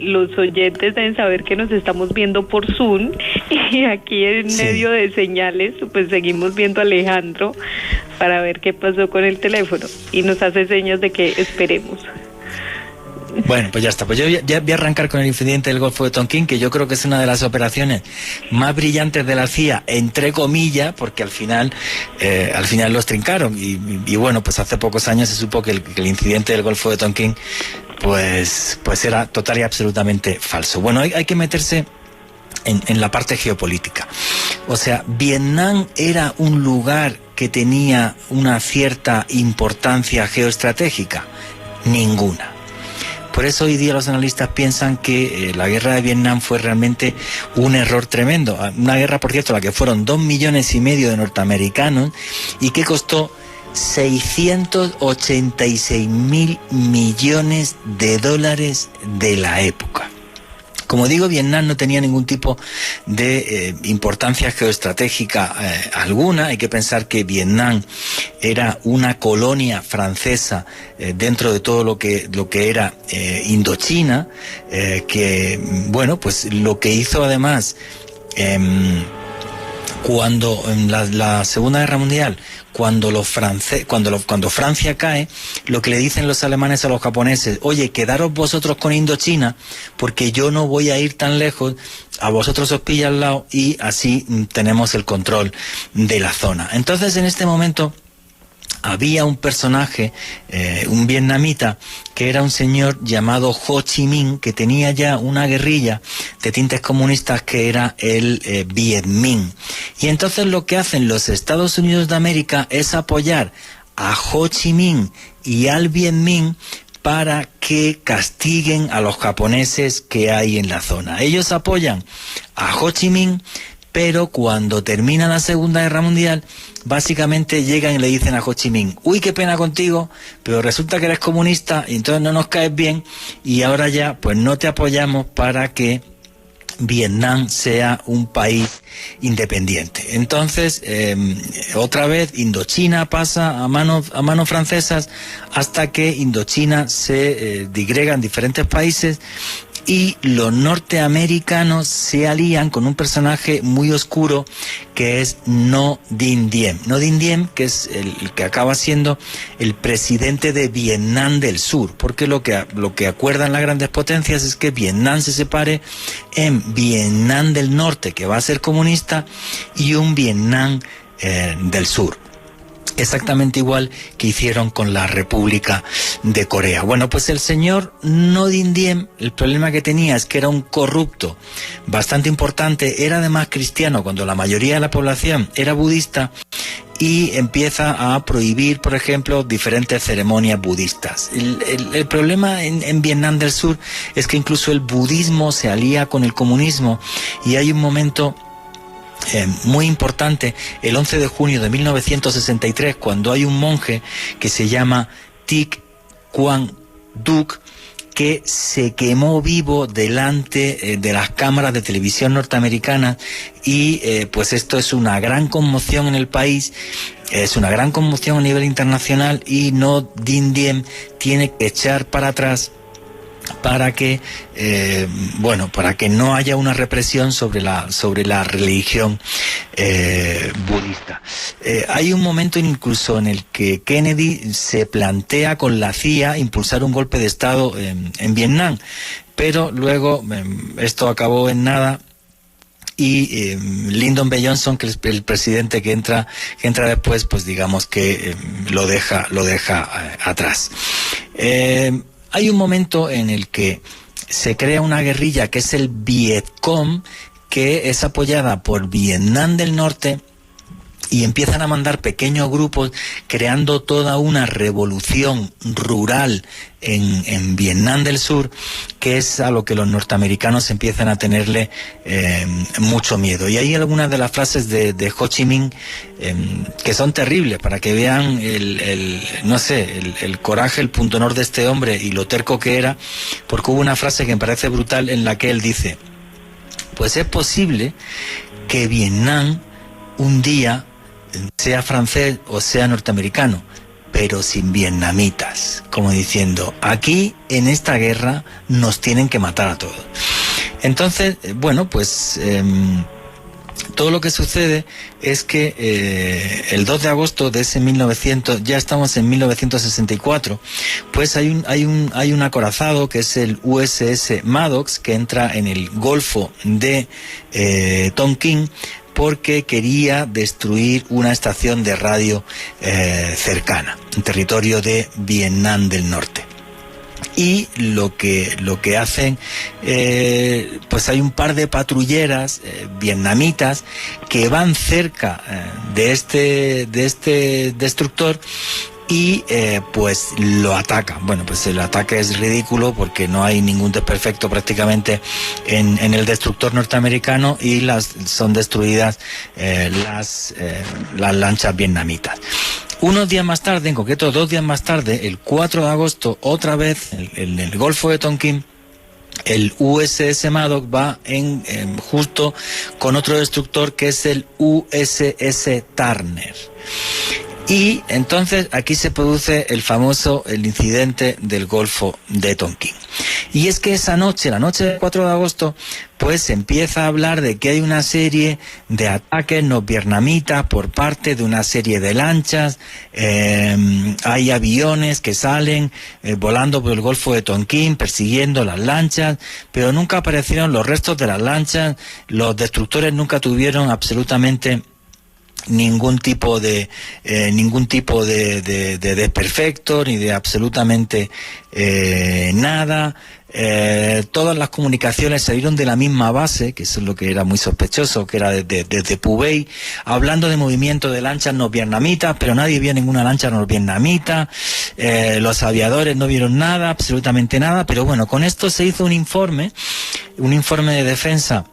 los oyentes deben saber que nos estamos viendo por Zoom, y aquí en medio de señales, pues seguimos viendo a Alejandro para ver qué pasó con el teléfono, y nos hace señas de que esperemos. Bueno, pues ya está. Pues yo ya voy a arrancar con el incidente del Golfo de Tonkin, que yo creo que es una de las operaciones más brillantes de la CIA, entre comillas, porque al final los trincaron. Y bueno, pues hace pocos años se supo que el incidente del Golfo de Tonkin pues era total y absolutamente falso. Bueno, hay que meterse en la parte geopolítica. O sea, Vietnam era un lugar que tenía una cierta importancia geoestratégica. Ninguna. Por eso hoy día los analistas piensan que la guerra de Vietnam fue realmente un error tremendo. Una guerra, por cierto, a la que fueron 2,5 millones de norteamericanos y que costó 686.000 millones de dólares de la época. Como digo, Vietnam no tenía ningún tipo de importancia geoestratégica alguna. Hay que pensar que Vietnam era una colonia francesa dentro de todo lo que era Indochina, que, bueno, pues lo que hizo además cuando en la Segunda Guerra Mundial, cuando Francia cae, lo que le dicen los alemanes a los japoneses: oye, quedaros vosotros con Indochina, porque yo no voy a ir tan lejos, a vosotros os pilla al lado y así tenemos el control de la zona. Entonces, en este momento había un personaje, un vietnamita, que era un señor llamado Ho Chi Minh, que tenía ya una guerrilla de tintes comunistas que era el Viet Minh. Y entonces lo que hacen los Estados Unidos de América es apoyar a Ho Chi Minh y al Viet Minh para que castiguen a los japoneses que hay en la zona. Ellos apoyan a Ho Chi Minh, pero cuando termina la Segunda Guerra Mundial, básicamente llegan y le dicen a Ho Chi Minh: uy, qué pena contigo, pero resulta que eres comunista y entonces no nos caes bien y ahora ya pues no te apoyamos para que Vietnam sea un país independiente. Entonces, otra vez Indochina pasa a manos francesas hasta que Indochina se digrega en diferentes países. Y los norteamericanos se alían con un personaje muy oscuro que es Ngo Dinh Diem. Ngo Dinh Diem, que es el que acaba siendo el presidente de Vietnam del Sur, porque lo que acuerdan las grandes potencias es que Vietnam se separe en Vietnam del Norte, que va a ser comunista, y un Vietnam del Sur. Exactamente igual que hicieron con la República de Corea. Bueno, pues el señor Ngo Dinh Diem, el problema que tenía es que era un corrupto bastante importante, era además cristiano cuando la mayoría de la población era budista, y empieza a prohibir, por ejemplo, diferentes ceremonias budistas. El problema en Vietnam del Sur es que incluso el budismo se alía con el comunismo, y hay un momento muy importante, el 11 de junio de 1963, cuando hay un monje que se llama Thich Quang Duc, que se quemó vivo delante de las cámaras de televisión norteamericanas, y pues esto es una gran conmoción en el país, es una gran conmoción a nivel internacional, y Ngo Dinh Diem tiene que echar para atrás para que no haya una represión sobre la religión budista. Hay un momento incluso en el que Kennedy se plantea con la CIA impulsar un golpe de Estado en Vietnam, pero luego esto acabó en nada. Y Lyndon B. Johnson, que es el presidente que entra después, pues digamos que lo deja atrás. Hay un momento en el que se crea una guerrilla que es el Vietcong, que es apoyada por Vietnam del Norte, y empiezan a mandar pequeños grupos creando toda una revolución rural en Vietnam del Sur, que es a lo que los norteamericanos empiezan a tenerle mucho miedo. Y hay algunas de las frases de Ho Chi Minh que son terribles, para que vean el coraje, el punto honor de este hombre y lo terco que era, porque hubo una frase que me parece brutal en la que él dice: pues es posible que Vietnam un día sea francés o sea norteamericano, pero sin vietnamitas, como diciendo, aquí en esta guerra nos tienen que matar a todos. Entonces, bueno, pues todo lo que sucede es que el 2 de agosto de ese 1900, ya estamos en 1964, pues hay un acorazado que es el USS Maddox, que entra en el Golfo de Tonkin, porque quería destruir una estación de radio cercana, en territorio de Vietnam del Norte. Y lo que hacen, pues hay un par de patrulleras vietnamitas que van cerca de este destructor y pues lo atacan. Bueno, pues el ataque es ridículo porque no hay ningún desperfecto prácticamente en el destructor norteamericano y son destruidas las lanchas vietnamitas. Unos días más tarde, en concreto 2 días más tarde, el 4 de agosto, otra vez en el Golfo de Tonkin, el USS Maddox va justo con otro destructor que es el USS Turner. Y entonces aquí se produce el incidente del Golfo de Tonkin. Y es que esa noche, la noche del 4 de agosto, pues se empieza a hablar de que hay una serie de ataques norvietnamitas por parte de una serie de lanchas, hay aviones que salen volando por el Golfo de Tonkin persiguiendo las lanchas, pero nunca aparecieron los restos de las lanchas, los destructores nunca tuvieron absolutamente ningún tipo de desperfecto ni de absolutamente nada. Todas las comunicaciones salieron de la misma base, que eso es lo que era muy sospechoso, que era desde Pubey, hablando de movimiento de lanchas norvietnamitas, pero nadie vio ninguna lancha norvietnamita, los aviadores no vieron nada, absolutamente nada. Pero bueno, con esto se hizo un informe de defensa,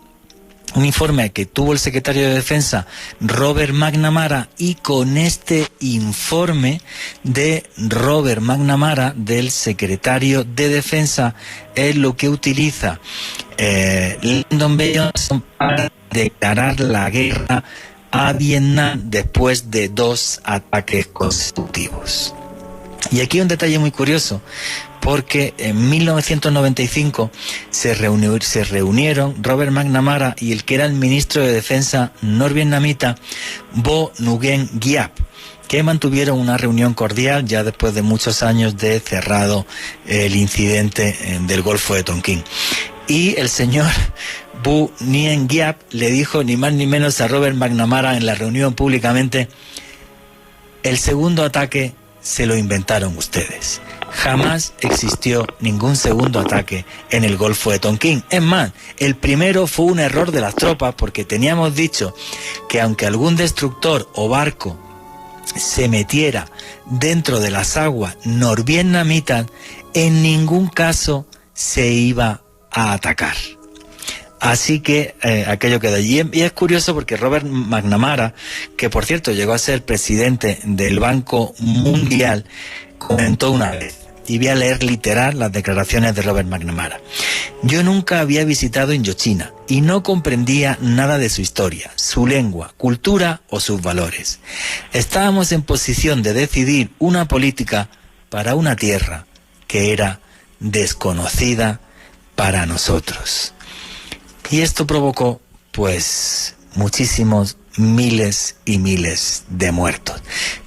un informe que tuvo el secretario de Defensa, Robert McNamara, y con este informe de Robert McNamara, del secretario de Defensa, es lo que utiliza Lyndon B. Johnson para declarar la guerra a Vietnam después de 2 ataques consecutivos. Y aquí un detalle muy curioso, porque en 1995 se reunieron Robert McNamara y el que era el ministro de Defensa norvietnamita, Vo Nguyen Giap, que mantuvieron una reunión cordial ya después de muchos años de cerrado el incidente del Golfo de Tonkin. Y el señor Vo Nguyen Giap le dijo ni más ni menos a Robert McNamara en la reunión públicamente: el segundo ataque se lo inventaron ustedes. Jamás existió ningún segundo ataque en el Golfo de Tonkin. Es más, el primero fue un error de las tropas, porque teníamos dicho que aunque algún destructor o barco se metiera dentro de las aguas norvietnamitas, en ningún caso se iba a atacar. Así que aquello quedó allí. Y es curioso porque Robert McNamara, que por cierto llegó a ser presidente del Banco Mundial, comentó una vez, y voy a leer literal las declaraciones de Robert McNamara: yo nunca había visitado Indochina y no comprendía nada de su historia, su lengua, cultura o sus valores. Estábamos en posición de decidir una política para una tierra que era desconocida para nosotros. Y esto provocó, pues, muchísimos miles y miles de muertos.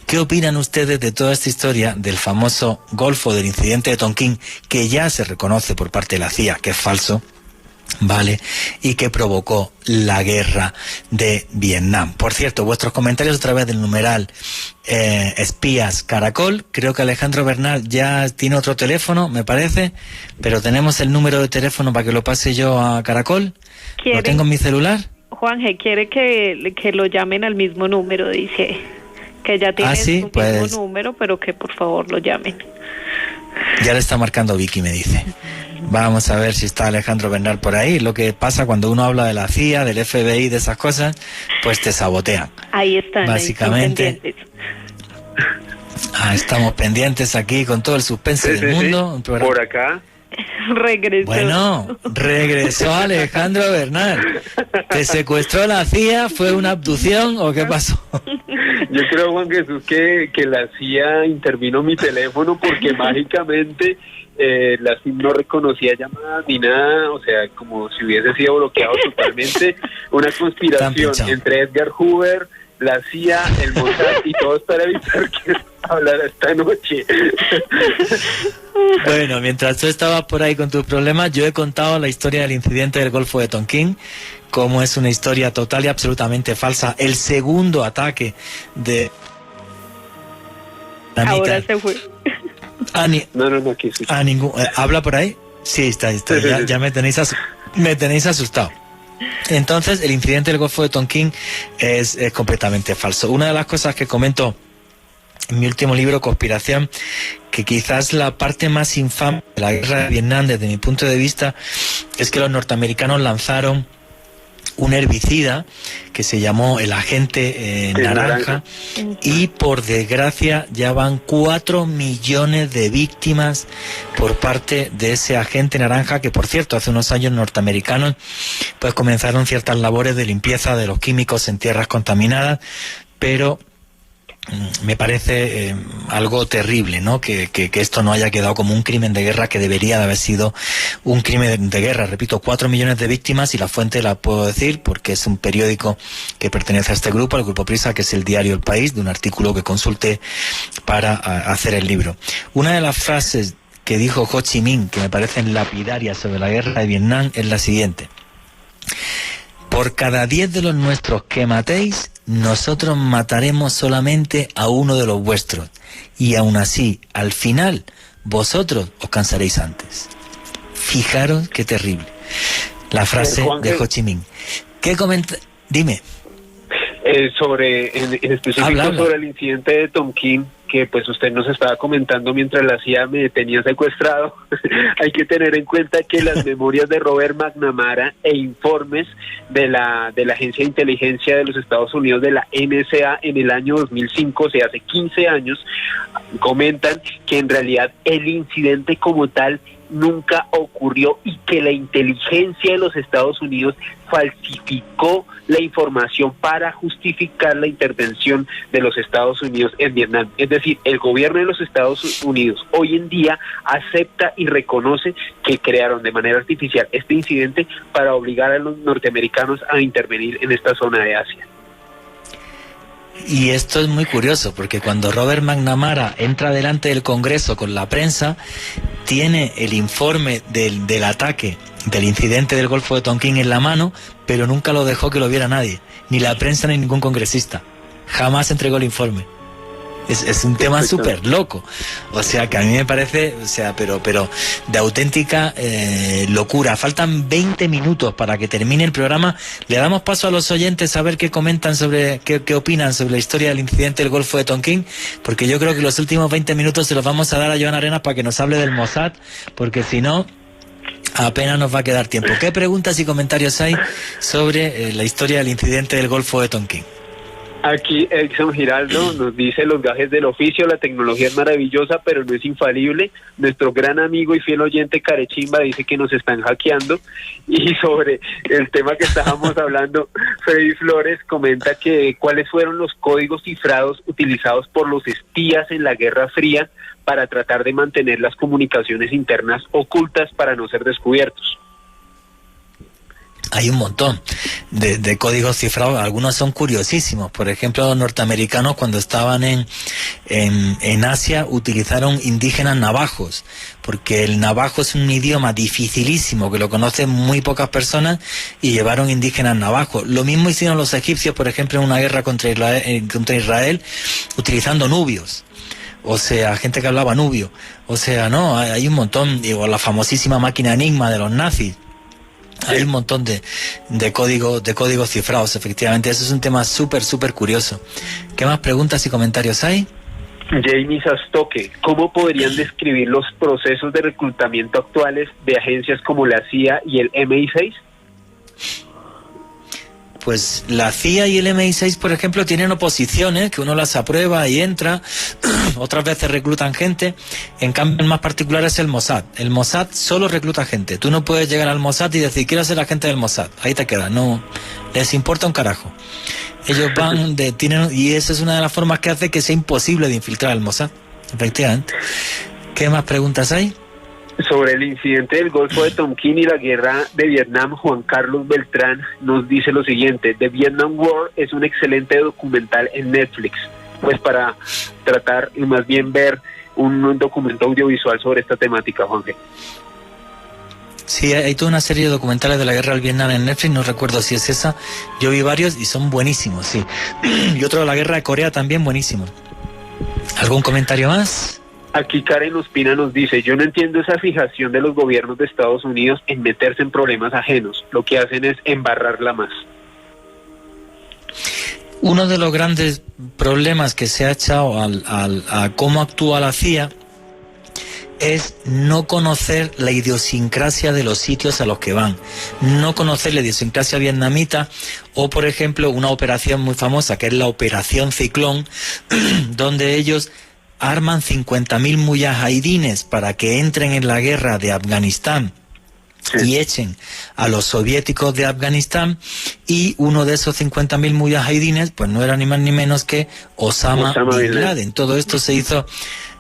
¿Qué opinan ustedes de toda esta historia del famoso Golfo, del incidente de Tonkin, que ya se reconoce por parte de la CIA que es falso, ¿vale? Y que provocó la guerra de Vietnam? Por cierto, vuestros comentarios a través del numeral Espías Caracol. Creo que Alejandro Bernal ya tiene otro teléfono, me parece, pero tenemos el número de teléfono para que lo pase yo a Caracol. ¿Lo tengo en mi celular? Juanje, quiere que lo llamen al mismo número, dice que ya tiene sí, su pues, mismo número, pero que por favor lo llamen. Ya le está marcando Vicky, me dice. Vamos a ver si está Alejandro Bernal por ahí. Lo que pasa cuando uno habla de la CIA, del FBI, de esas cosas, pues te sabotean. Ahí están, básicamente. ahí están pendientes. Estamos pendientes aquí con todo el suspense del mundo. Sí. Por acá. Regresó. Bueno, regresó Alejandro Bernal. ¿Te secuestró la CIA? ¿Fue una abducción o qué pasó? Yo creo, Juan Jesús, que la CIA intervino mi teléfono porque mágicamente la SIM no reconocía llamadas ni nada, o sea, como si hubiese sido bloqueado totalmente. Una conspiración entre Edgar Hoover, la CIA, el Mossad y todos para evitar que hablara esta noche. Bueno, mientras tú estabas por ahí con tus problemas, yo he contado la historia del incidente del Golfo de Tonkin, como es una historia total y absolutamente falsa. El segundo ataque de... Ahora se fue. No, aquí sí. ¿Habla por ahí? Sí, está. Ya me tenéis asustado. Entonces, el incidente del Golfo de Tonkin es completamente falso. Una de las cosas que comento en mi último libro, Conspiración, que quizás la parte más infame de la guerra de Vietnam, desde mi punto de vista, es que los norteamericanos lanzaron un herbicida que se llamó el agente naranja, y por desgracia ya van 4 millones de víctimas por parte de ese agente naranja, que por cierto hace unos años norteamericanos pues comenzaron ciertas labores de limpieza de los químicos en tierras contaminadas, pero me parece algo terrible, ¿no? Que esto no haya quedado como un crimen de guerra, que debería de haber sido un crimen de guerra. Repito, 4 millones de víctimas, y la fuente la puedo decir porque es un periódico que pertenece a este grupo, al Grupo Prisa, que es el diario El País, de un artículo que consulté para hacer el libro. Una de las frases que dijo Ho Chi Minh, que me parecen lapidarias sobre la guerra de Vietnam, es la siguiente: por cada 10 de los nuestros que matéis, nosotros mataremos solamente a uno de los vuestros, y aún así, al final, vosotros os cansaréis antes. Fijaros qué terrible. La frase de Ho Chi Minh. ¿Qué comenta? Dime. En específico habla. Sobre el incidente de Tonkin, que pues usted nos estaba comentando mientras la CIA me tenía secuestrado. Hay que tener en cuenta que las memorias de Robert McNamara e informes de la Agencia de Inteligencia de los Estados Unidos, de la NSA, en el año 2005, o sea, hace 15 años, comentan que en realidad el incidente como tal nunca ocurrió, y que la inteligencia de los Estados Unidos falsificó la información para justificar la intervención de los Estados Unidos en Vietnam. Es decir, el gobierno de los Estados Unidos hoy en día acepta y reconoce que crearon de manera artificial este incidente para obligar a los norteamericanos a intervenir en esta zona de Asia. Y esto es muy curioso, porque cuando Robert McNamara entra delante del Congreso con la prensa, tiene el informe del ataque, del incidente del Golfo de Tonkin en la mano, pero nunca lo dejó que lo viera nadie, ni la prensa ni ningún congresista. Jamás entregó el informe. Es un tema súper loco. O sea, que a mí me parece, o sea, pero de auténtica locura. Faltan 20 minutos para que termine el programa. Le damos paso a los oyentes a ver qué comentan sobre, qué opinan sobre la historia del incidente del Golfo de Tonkin, porque yo creo que los últimos 20 minutos se los vamos a dar a Joan Arenas para que nos hable del Mossad, porque si no, apenas nos va a quedar tiempo. ¿Qué preguntas y comentarios hay sobre la historia del incidente del Golfo de Tonkin? Aquí Edson Giraldo nos dice: los gajes del oficio, la tecnología es maravillosa, pero no es infalible. Nuestro gran amigo y fiel oyente Carechimba dice que nos están hackeando. Y sobre el tema que estábamos hablando, Freddy Flores comenta que cuáles fueron los códigos cifrados utilizados por los espías en la Guerra Fría para tratar de mantener las comunicaciones internas ocultas para no ser descubiertos. Hay un montón de códigos cifrados, algunos son curiosísimos. Por ejemplo, los norteamericanos, cuando estaban en Asia, utilizaron indígenas navajos, porque el navajo es un idioma dificilísimo que lo conocen muy pocas personas, y llevaron indígenas navajos. Lo mismo hicieron los egipcios, por ejemplo, en una guerra contra Israel, utilizando nubios. O sea, gente que hablaba nubio. O sea, no, hay un montón. Digo, la famosísima máquina Enigma de los nazis. Hay un montón de códigos cifrados, efectivamente. Eso es un tema súper curioso. ¿Qué más preguntas y comentarios hay? Jamie Sastoque: ¿cómo podrían describir los procesos de reclutamiento actuales de agencias como la CIA y el MI6? Pues la CIA y el MI6, por ejemplo, tienen oposiciones que uno las aprueba y entra. Otras veces reclutan gente. En cambio, el más particular es el Mossad. El Mossad solo recluta gente. Tú no puedes llegar al Mossad y decir: quiero ser agente del Mossad. Ahí te quedas. No les importa un carajo. Ellos van, y esa es una de las formas que hace que sea imposible de infiltrar al Mossad, efectivamente. ¿Qué más preguntas hay? Sobre el incidente del Golfo de Tonkin y la guerra de Vietnam, Juan Carlos Beltrán nos dice lo siguiente: The Vietnam War es un excelente documental en Netflix, pues para tratar y más bien ver un documento audiovisual sobre esta temática, Juanje. Sí, hay toda una serie de documentales de la guerra del Vietnam en Netflix, no recuerdo si es esa, yo vi varios y son buenísimos, sí. Y otro de la guerra de Corea también buenísimo. ¿Algún comentario más? Aquí Karen Ospina nos dice: yo no entiendo esa fijación de los gobiernos de Estados Unidos en meterse en problemas ajenos. Lo que hacen es embarrarla más. Uno de los grandes problemas que se ha echado a cómo actúa la CIA es no conocer la idiosincrasia de los sitios a los que van, no conocer la idiosincrasia vietnamita, o por ejemplo una operación muy famosa que es la Operación Ciclón, donde ellos arman 50.000 mujahidines para que entren en la guerra de Afganistán y echen a los soviéticos de Afganistán, y uno de esos 50.000 mujahidines pues no era ni más ni menos que Osama Bin Laden. Todo esto se hizo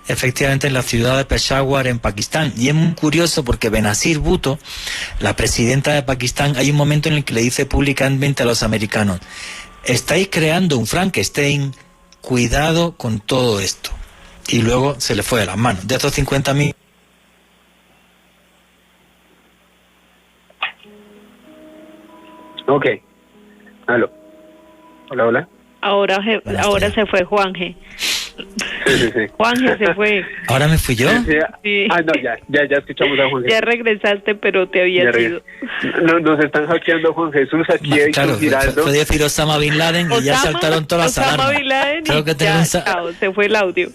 efectivamente en la ciudad de Peshawar, en Pakistán, y es muy curioso porque Benazir Bhutto, la presidenta de Pakistán, hay un momento en el que le dice públicamente a los americanos: estáis creando un Frankenstein, cuidado con todo esto. Y luego se le fue de las manos. De estos 50.000... Ok. Aló. Hola, hola. Ahora se fue Juanje. Sí. Juanje se fue. ¿Ahora me fui yo? Sí. No, ya escuchamos a Juan Jesús. Ya regresaste, pero te había ido. No, nos están hackeando, Juan Jesús, aquí claro, Giraldo. fue decir Osama Bin Laden y ya saltaron todas las alarmas. Osama Bin Laden tengo que tener se fue el audio.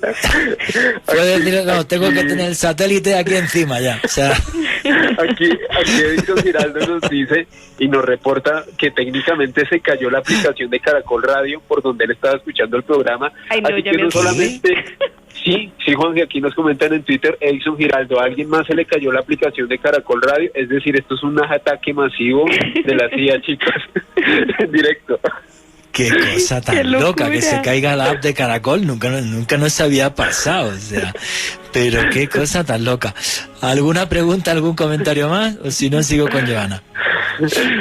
Fue decir, no, tengo que tener el satélite aquí encima ya. O sea... Aquí Edison Giraldo nos dice y nos reporta que técnicamente se cayó la aplicación de Caracol Radio por donde él estaba escuchando el programa. Ay, no, así ya que me no solamente... Sí, Juan, que aquí nos comentan en Twitter, Edison Giraldo, a alguien más se le cayó la aplicación de Caracol Radio, es decir, esto es un ataque masivo de la CIA, chicos, en directo. Qué cosa tan loca, que se caiga la app de Caracol, nunca nos había pasado, o sea, pero qué cosa tan loca. ¿Alguna pregunta, algún comentario más? O si no, sigo con Joana.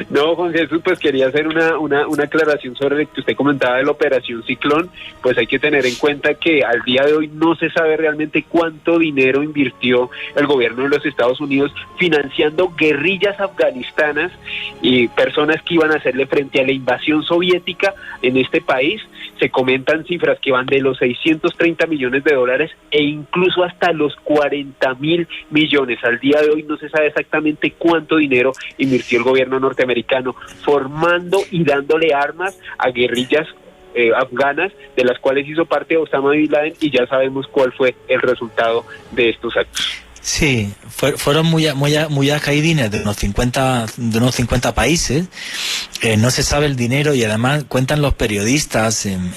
No, Juan Jesús, pues quería hacer una aclaración sobre lo que usted comentaba de la Operación Ciclón. Pues hay que tener en cuenta que al día de hoy no se sabe realmente cuánto dinero invirtió el gobierno de los Estados Unidos financiando guerrillas afganistanas y personas que iban a hacerle frente a la invasión soviética en este país. Se comentan cifras que van de los 630 millones de dólares e incluso hasta los 40.000 millones. Al día de hoy no se sabe exactamente cuánto dinero invirtió el gobierno norteamericano formando y dándole armas a guerrillas afganas, de las cuales hizo parte Osama Bin Laden, y ya sabemos cuál fue el resultado de estos actos. Sí, fueron mujahidines de unos 50 países. No se sabe el dinero, y además cuentan los periodistas en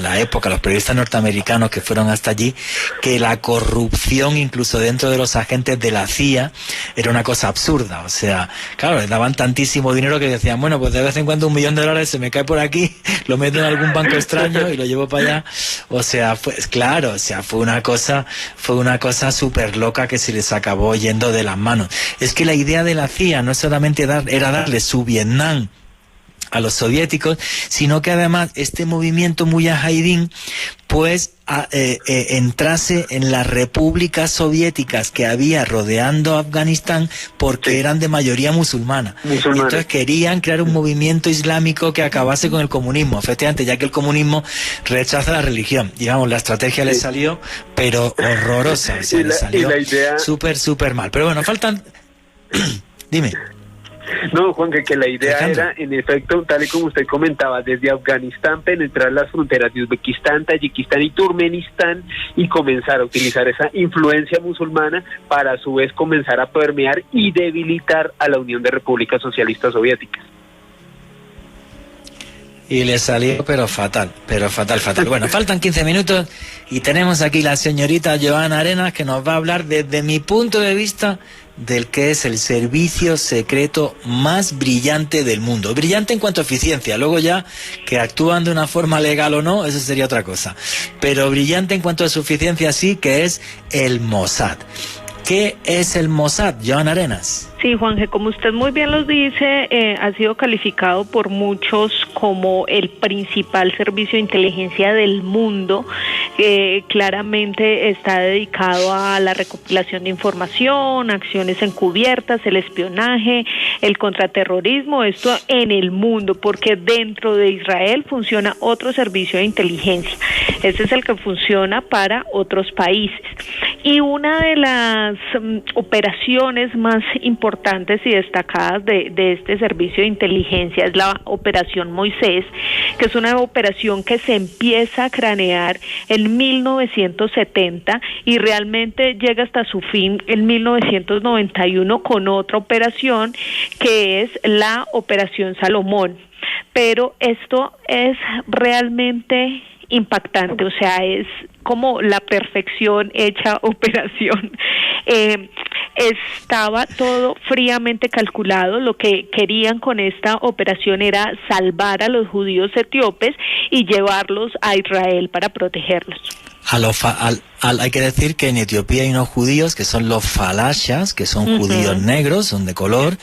la época, los periodistas norteamericanos que fueron hasta allí, que la corrupción incluso dentro de los agentes de la CIA era una cosa absurda. O sea, claro, les daban tantísimo dinero que decían, bueno, pues de vez en cuando $1 millón se me cae por aquí, lo meto en algún banco extraño y lo llevo para allá. O sea, fue una cosa súper loca que se les acabó yendo de las manos. Es que la idea de la CIA no solamente era darle su Vietnam a los soviéticos, sino que además este movimiento mujahidín pues entrase en las repúblicas soviéticas que había rodeando Afganistán, porque eran de mayoría musulmana. Entonces querían crear un movimiento islámico que acabase con el comunismo, efectivamente, ya que el comunismo rechaza la religión. Y vamos, la estrategia les salió, pero horrorosa, o sea, les salió súper mal. Pero bueno, faltan... Dime. No, Juan, que la idea era, en efecto, tal y como usted comentaba, desde Afganistán penetrar las fronteras de Uzbekistán, Tayikistán y Turkmenistán y comenzar a utilizar esa influencia musulmana para a su vez comenzar a permear y debilitar a la Unión de Repúblicas Socialistas Soviéticas. Y le salió pero fatal. Bueno, faltan 15 minutos y tenemos aquí la señorita Joana Arenas, que nos va a hablar desde mi punto de vista del que es el servicio secreto más brillante del mundo. Brillante en cuanto a eficiencia, luego ya que actúan de una forma legal o no, eso sería otra cosa. Pero brillante en cuanto a su eficiencia sí, que es el Mossad. ¿Qué es el Mossad, Joan Arenas? Sí, Juanje, como usted muy bien lo dice, ha sido calificado por muchos como el principal servicio de inteligencia del mundo. Claramente está dedicado a la recopilación de información, acciones encubiertas, el espionaje, el contraterrorismo, esto en el mundo, porque dentro de Israel funciona otro servicio de inteligencia. Ese es el que funciona para otros países. Y una de las operaciones más importantes y destacadas de este servicio de inteligencia es la Operación Moisés, que es una operación que se empieza a cranear en 1970 y realmente llega hasta su fin en 1991 con otra operación que es la Operación Salomón. Pero esto es realmente impactante, o sea, es como la perfección hecha operación. Estaba todo fríamente calculado. Lo que querían con esta operación era salvar a los judíos etíopes y llevarlos a Israel para protegerlos. Hay que decir que en Etiopía hay unos judíos que son los falashas, que son judíos negros, son de color,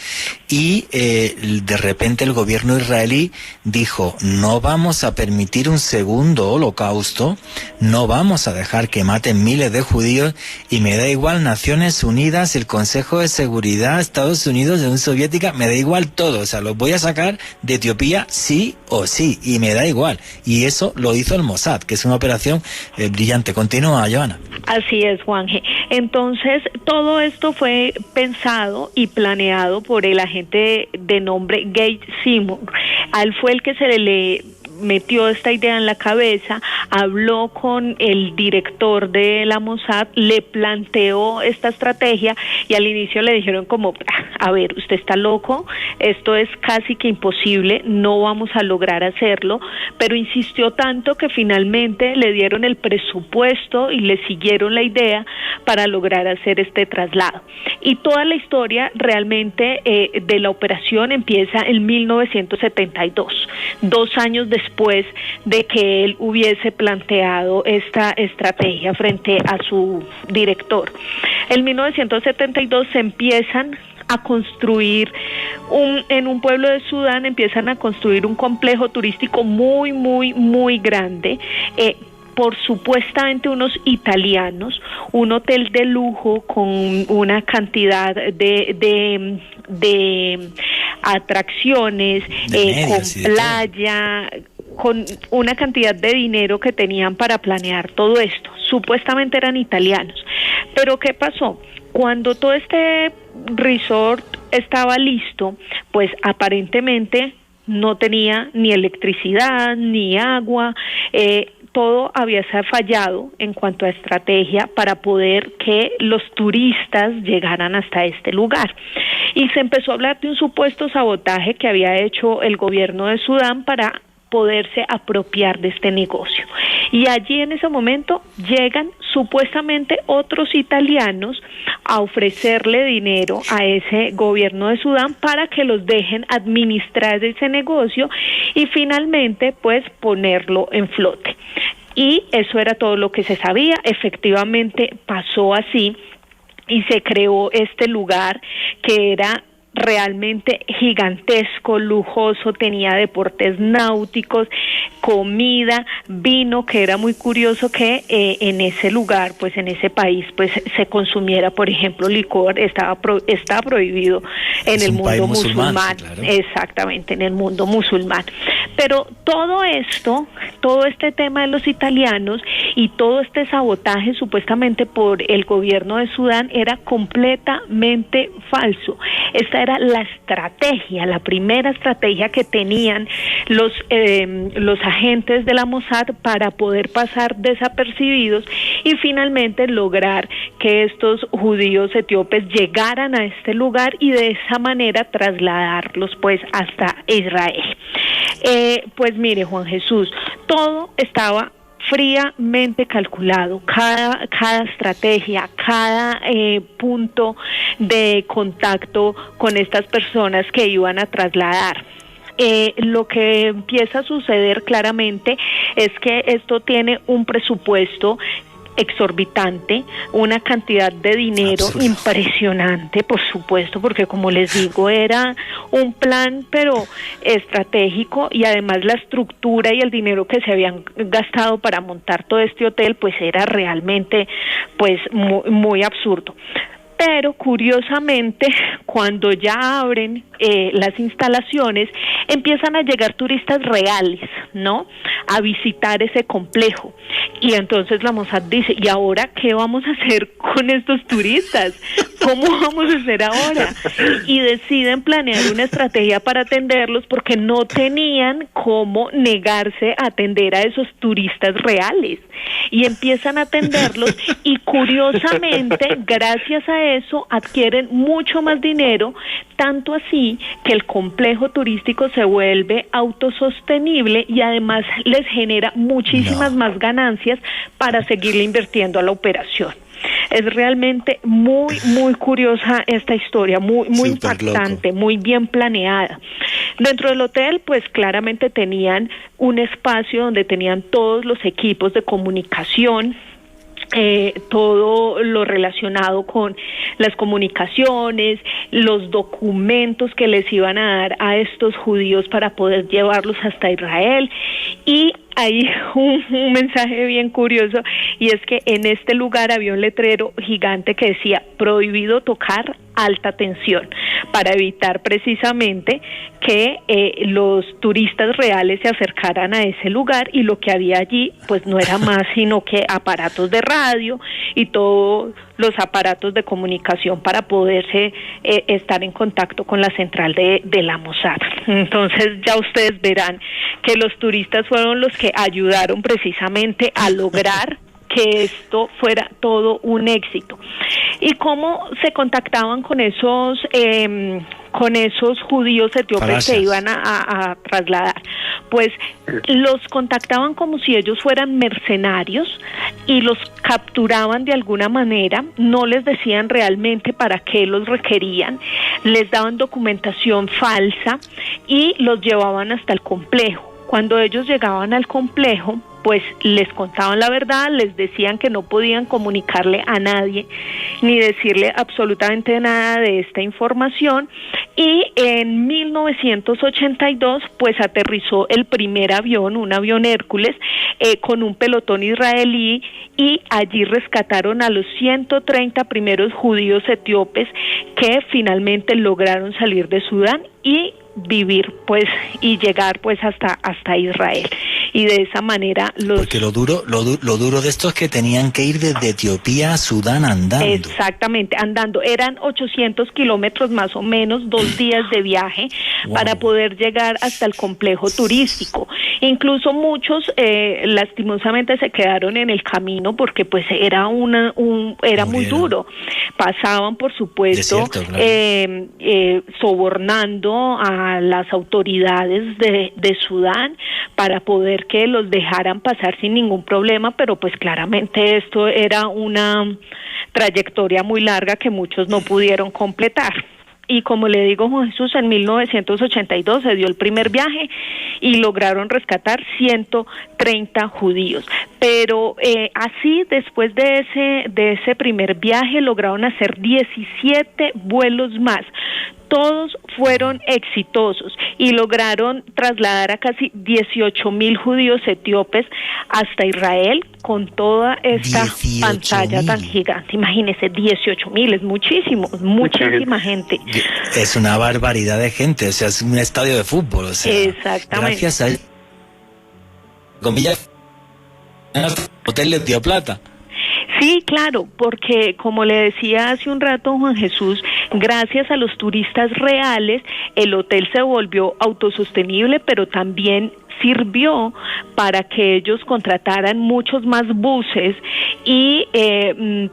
y de repente el gobierno israelí dijo: no vamos a permitir un segundo holocausto, no vamos a dejar que maten miles de judíos, y me da igual Naciones Unidas, el Consejo de Seguridad, Estados Unidos, Unión Soviética, me da igual todo, o sea, los voy a sacar de Etiopía sí o sí, y me da igual. Y eso lo hizo el Mossad, que es una operación brillante. Continúa, Joana. Así es, Juanje. Entonces, todo esto fue pensado y planeado por el agente de nombre Gates Seymour. A él fue el que se le metió esta idea en la cabeza, habló con el director de la Mossad, le planteó esta estrategia y al inicio le dijeron como: a ver, usted está loco, esto es casi que imposible, no vamos a lograr hacerlo, pero insistió tanto que finalmente le dieron el presupuesto y le siguieron la idea para lograr hacer este traslado. Y toda la historia realmente de la operación empieza en 1972, 2 años después de que él hubiese planteado esta estrategia frente a su director. En 1972 se empiezan a construir en un pueblo de Sudán, empiezan a construir un complejo turístico muy grande, por supuestamente unos italianos, un hotel de lujo con una cantidad de atracciones, con playa, con una cantidad de dinero que tenían para planear todo esto. Supuestamente eran italianos. Pero ¿qué pasó? Cuando todo este resort estaba listo, pues aparentemente no tenía ni electricidad, ni agua, todo había fallado en cuanto a estrategia para poder que los turistas llegaran hasta este lugar. Y se empezó a hablar de un supuesto sabotaje que había hecho el gobierno de Sudán para poderse apropiar de este negocio. Y allí en ese momento llegan supuestamente otros italianos a ofrecerle dinero a ese gobierno de Sudán para que los dejen administrar ese negocio y finalmente pues ponerlo en flote. Y eso era todo lo que se sabía. Efectivamente pasó así y se creó este lugar que era realmente gigantesco, lujoso, tenía deportes náuticos, comida, vino, que era muy curioso que en ese lugar, pues en ese país, pues se consumiera, por ejemplo, licor, está prohibido en el mundo musulmán, claro. Exactamente, en el mundo musulmán. Pero todo esto, todo este tema de los italianos y todo este sabotaje supuestamente por el gobierno de Sudán era completamente falso. Esta era la estrategia, la primera estrategia que tenían los agentes de la Mossad para poder pasar desapercibidos y finalmente lograr que estos judíos etíopes llegaran a este lugar y de esa manera trasladarlos pues hasta Israel. Pues mire, Juan Jesús, todo estaba fríamente calculado cada estrategia, cada punto de contacto con estas personas que iban a trasladar. Lo que empieza a suceder claramente es que esto tiene un presupuesto exorbitante, una cantidad de dinero absurdo, impresionante, por supuesto, porque como les digo, era un plan pero estratégico, y además la estructura y el dinero que se habían gastado para montar todo este hotel pues era realmente pues muy absurdo. Pero curiosamente, cuando ya abren las instalaciones, empiezan a llegar turistas reales, ¿no?, a visitar ese complejo. Y entonces la Mossad dice, ¿y ahora qué vamos a hacer con estos turistas? ¿Cómo vamos a hacer ahora? Y deciden planear una estrategia para atenderlos, porque no tenían cómo negarse a atender a esos turistas reales. Y empiezan a atenderlos, y curiosamente, gracias a eso, adquieren mucho más dinero, tanto así que el complejo turístico se vuelve autosostenible y además les genera muchísimas más ganancias para seguirle invirtiendo a la operación. Es realmente muy curiosa esta historia, muy impactante, loco, muy bien planeada. Dentro del hotel, pues claramente tenían un espacio donde tenían todos los equipos de comunicación, todo lo relacionado con las comunicaciones, los documentos que les iban a dar a estos judíos para poder llevarlos hasta Israel. Y hay un mensaje bien curioso, y es que en este lugar había un letrero gigante que decía prohibido tocar alta tensión, para evitar precisamente que los turistas reales se acercaran a ese lugar, y lo que había allí pues no era más sino que aparatos de radio y todos los aparatos de comunicación para poderse estar en contacto con la central de la Mossad. Entonces ya ustedes verán que los turistas fueron los que ayudaron precisamente a lograr que esto fuera todo un éxito. ¿Y cómo se contactaban con esos judíos etíopes que iban a trasladar? Pues los contactaban como si ellos fueran mercenarios y los capturaban de alguna manera, no les decían realmente para qué los requerían, les daban documentación falsa y los llevaban hasta el complejo. Cuando ellos llegaban al complejo, pues les contaban la verdad, les decían que no podían comunicarle a nadie ni decirle absolutamente nada de esta información, y en 1982 pues aterrizó el primer avión, un avión Hércules, con un pelotón israelí, y allí rescataron a los 130 primeros judíos etíopes que finalmente lograron salir de Sudán y vivir pues y llegar pues hasta Israel. Y de esa manera porque lo duro de esto es que tenían que ir desde Etiopía a Sudán andando. Exactamente, andando. Eran 800 kilómetros más o menos, 2 días de viaje, para poder llegar hasta el complejo turístico. Incluso muchos lastimosamente se quedaron en el camino porque pues era muy duro. Pasaban, por supuesto, sobornando a las autoridades de Sudán para poder que los dejaran pasar sin ningún problema, pero pues claramente esto era una trayectoria muy larga que muchos no pudieron completar. Y como le digo, Juan Jesús, en 1982 se dio el primer viaje y lograron rescatar 130 judíos. Pero así, después de ese primer viaje, lograron hacer 17 vuelos más. Todos fueron exitosos y lograron trasladar a casi 18,000 judíos etíopes hasta Israel con toda esta pantalla tan gigante. Imagínense, 18,000, es muchísima gente. Es una barbaridad de gente, o sea, es un estadio de fútbol, o sea, exactamente. Gracias a comillas, el hotel les dio plata. Sí, claro, porque como le decía hace un rato Juan Jesús, gracias a los turistas reales, el hotel se volvió autosostenible, pero también sirvió para que ellos contrataran muchos más buses y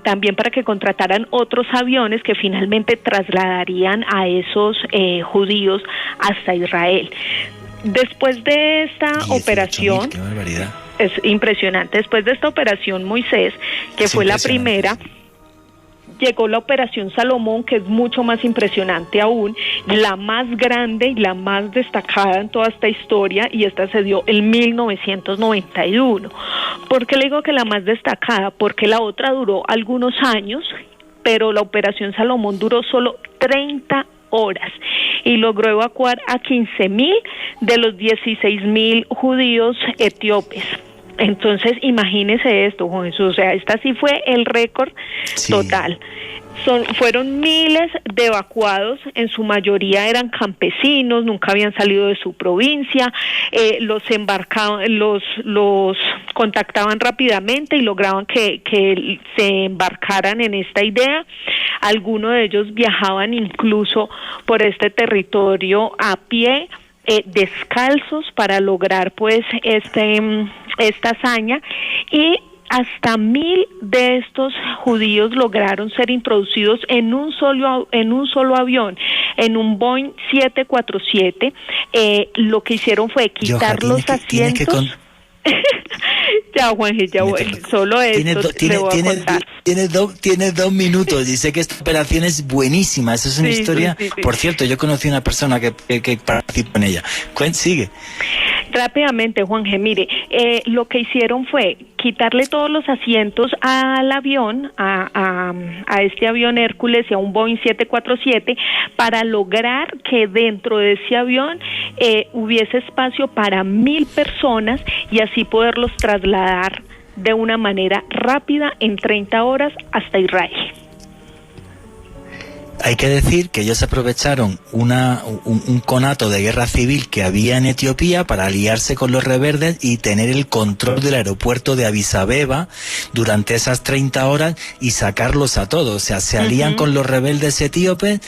también para que contrataran otros aviones que finalmente trasladarían a esos judíos hasta Israel. Después de esta operación, qué barbaridad. Es impresionante. Después de esta operación Moisés, que fue la primera, llegó la operación Salomón, que es mucho más impresionante aún, la más grande y la más destacada en toda esta historia, y esta se dio en 1991. ¿Por qué le digo que la más destacada? Porque la otra duró algunos años, pero la operación Salomón duró solo 30 horas y logró evacuar a 15.000 de los 16.000 judíos etíopes. Entonces, imagínese esto, Juan Jesús, o sea, esta sí fue el récord total. Fueron miles de evacuados, en su mayoría eran campesinos, nunca habían salido de su provincia, los contactaban rápidamente y lograban que se embarcaran en esta idea. Algunos de ellos viajaban incluso por este territorio a pie, descalzos, para lograr pues esta hazaña, y hasta 1.000 de estos judíos lograron ser introducidos en un solo avión, en un Boeing 747. Lo que hicieron fue quitar los asientos. Ya, Juanje, ya voy. Solo esto le voy a contar. Tiene 2 minutos. Dice que esta operación es buenísima. Esa es una historia. Sí. Por cierto, yo conocí a una persona que participó en ella. Sigue. Rápidamente, Juanje, mire, lo que hicieron fue quitarle todos los asientos al avión, a este avión Hércules y a un Boeing 747, para lograr que dentro de ese avión hubiese espacio para 1.000 personas y así poderlos trasladar de una manera rápida en 30 horas hasta Israel. Hay que decir que ellos aprovecharon un conato de guerra civil que había en Etiopía para aliarse con los rebeldes y tener el control del aeropuerto de Addis Abeba durante esas 30 horas y sacarlos a todos. O sea, se alían con los rebeldes etíopes,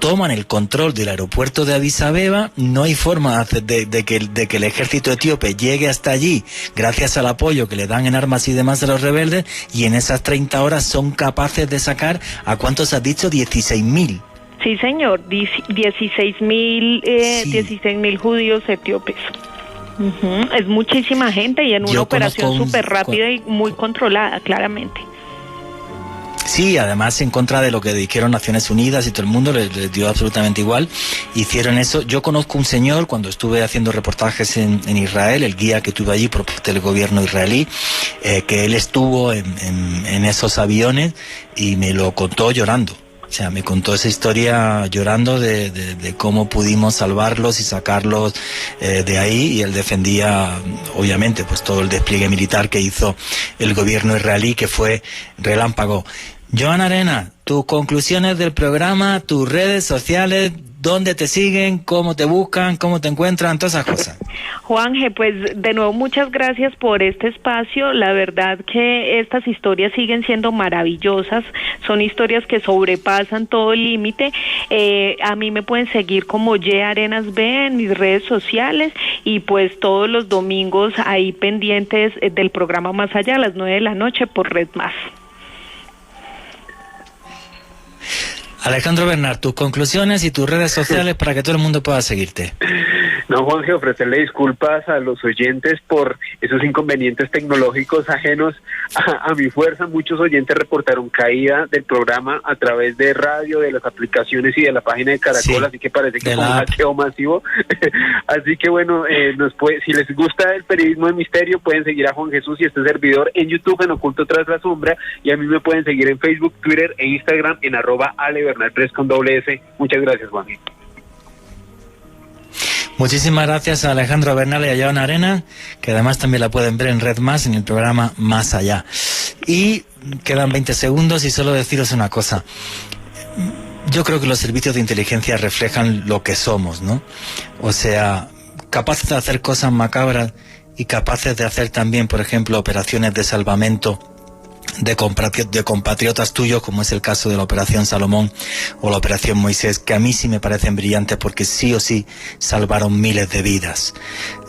toman el control del aeropuerto de Addis Abeba. No hay forma de que el ejército etíope llegue hasta allí gracias al apoyo que le dan en armas y demás a los rebeldes, y en esas 30 horas son capaces de sacar, ¿a cuántos has dicho? 16.000. Sí, señor, 16.000 judíos etíopes. Es muchísima gente y en una operación súper rápida y muy controlada, claramente. Sí, además en contra de lo que dijeron Naciones Unidas y todo el mundo, les dio absolutamente igual. Hicieron eso. Yo conozco un señor, cuando estuve haciendo reportajes en Israel, el guía que tuve allí por parte del gobierno israelí, que él estuvo en esos aviones y me lo contó llorando. O sea, me contó esa historia llorando de cómo pudimos salvarlos y sacarlos de ahí, y él defendía, obviamente, pues todo el despliegue militar que hizo el gobierno israelí, que fue relámpago. Joan Arena, tus conclusiones del programa, tus redes sociales, dónde te siguen, cómo te buscan, cómo te encuentran, todas esas cosas. Juanje, pues de nuevo muchas gracias por este espacio. La verdad que estas historias siguen siendo maravillosas, son historias que sobrepasan todo el límite. A mí me pueden seguir como Arenas B en mis redes sociales, y pues todos los domingos ahí pendientes del programa Más Allá a las 9 de la noche por Red Más. Alejandro Bernal, tus conclusiones y tus redes sociales para que todo el mundo pueda seguirte. No, Juanje, ofrecerle disculpas a los oyentes por esos inconvenientes tecnológicos ajenos a mi fuerza. Muchos oyentes reportaron caída del programa a través de radio, de las aplicaciones y de la página de Caracol, sí, así que parece que fue un hackeo masivo. Así que bueno, si les gusta el periodismo de misterio, pueden seguir a Juan Jesús y este servidor en YouTube en Oculto Tras la Sombra, y a mí me pueden seguir en Facebook, Twitter e Instagram en @AleBernal3 con @S. Muchas gracias, Juanje. Muchísimas gracias a Alejandro Bernal y a Joan Arena, que además también la pueden ver en Red Más, en el programa Más Allá. Y quedan 20 segundos y solo deciros una cosa. Yo creo que los servicios de inteligencia reflejan lo que somos, ¿no? O sea, capaces de hacer cosas macabras y capaces de hacer también, por ejemplo, operaciones de salvamento de compatriotas tuyos, como es el caso de la Operación Salomón o la Operación Moisés, que a mí sí me parecen brillantes porque sí o sí salvaron miles de vidas.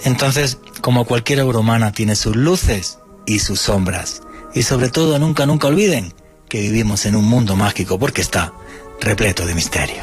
Entonces, como cualquier obra humana, tiene sus luces y sus sombras. Y sobre todo, nunca olviden que vivimos en un mundo mágico, porque está repleto de misterio.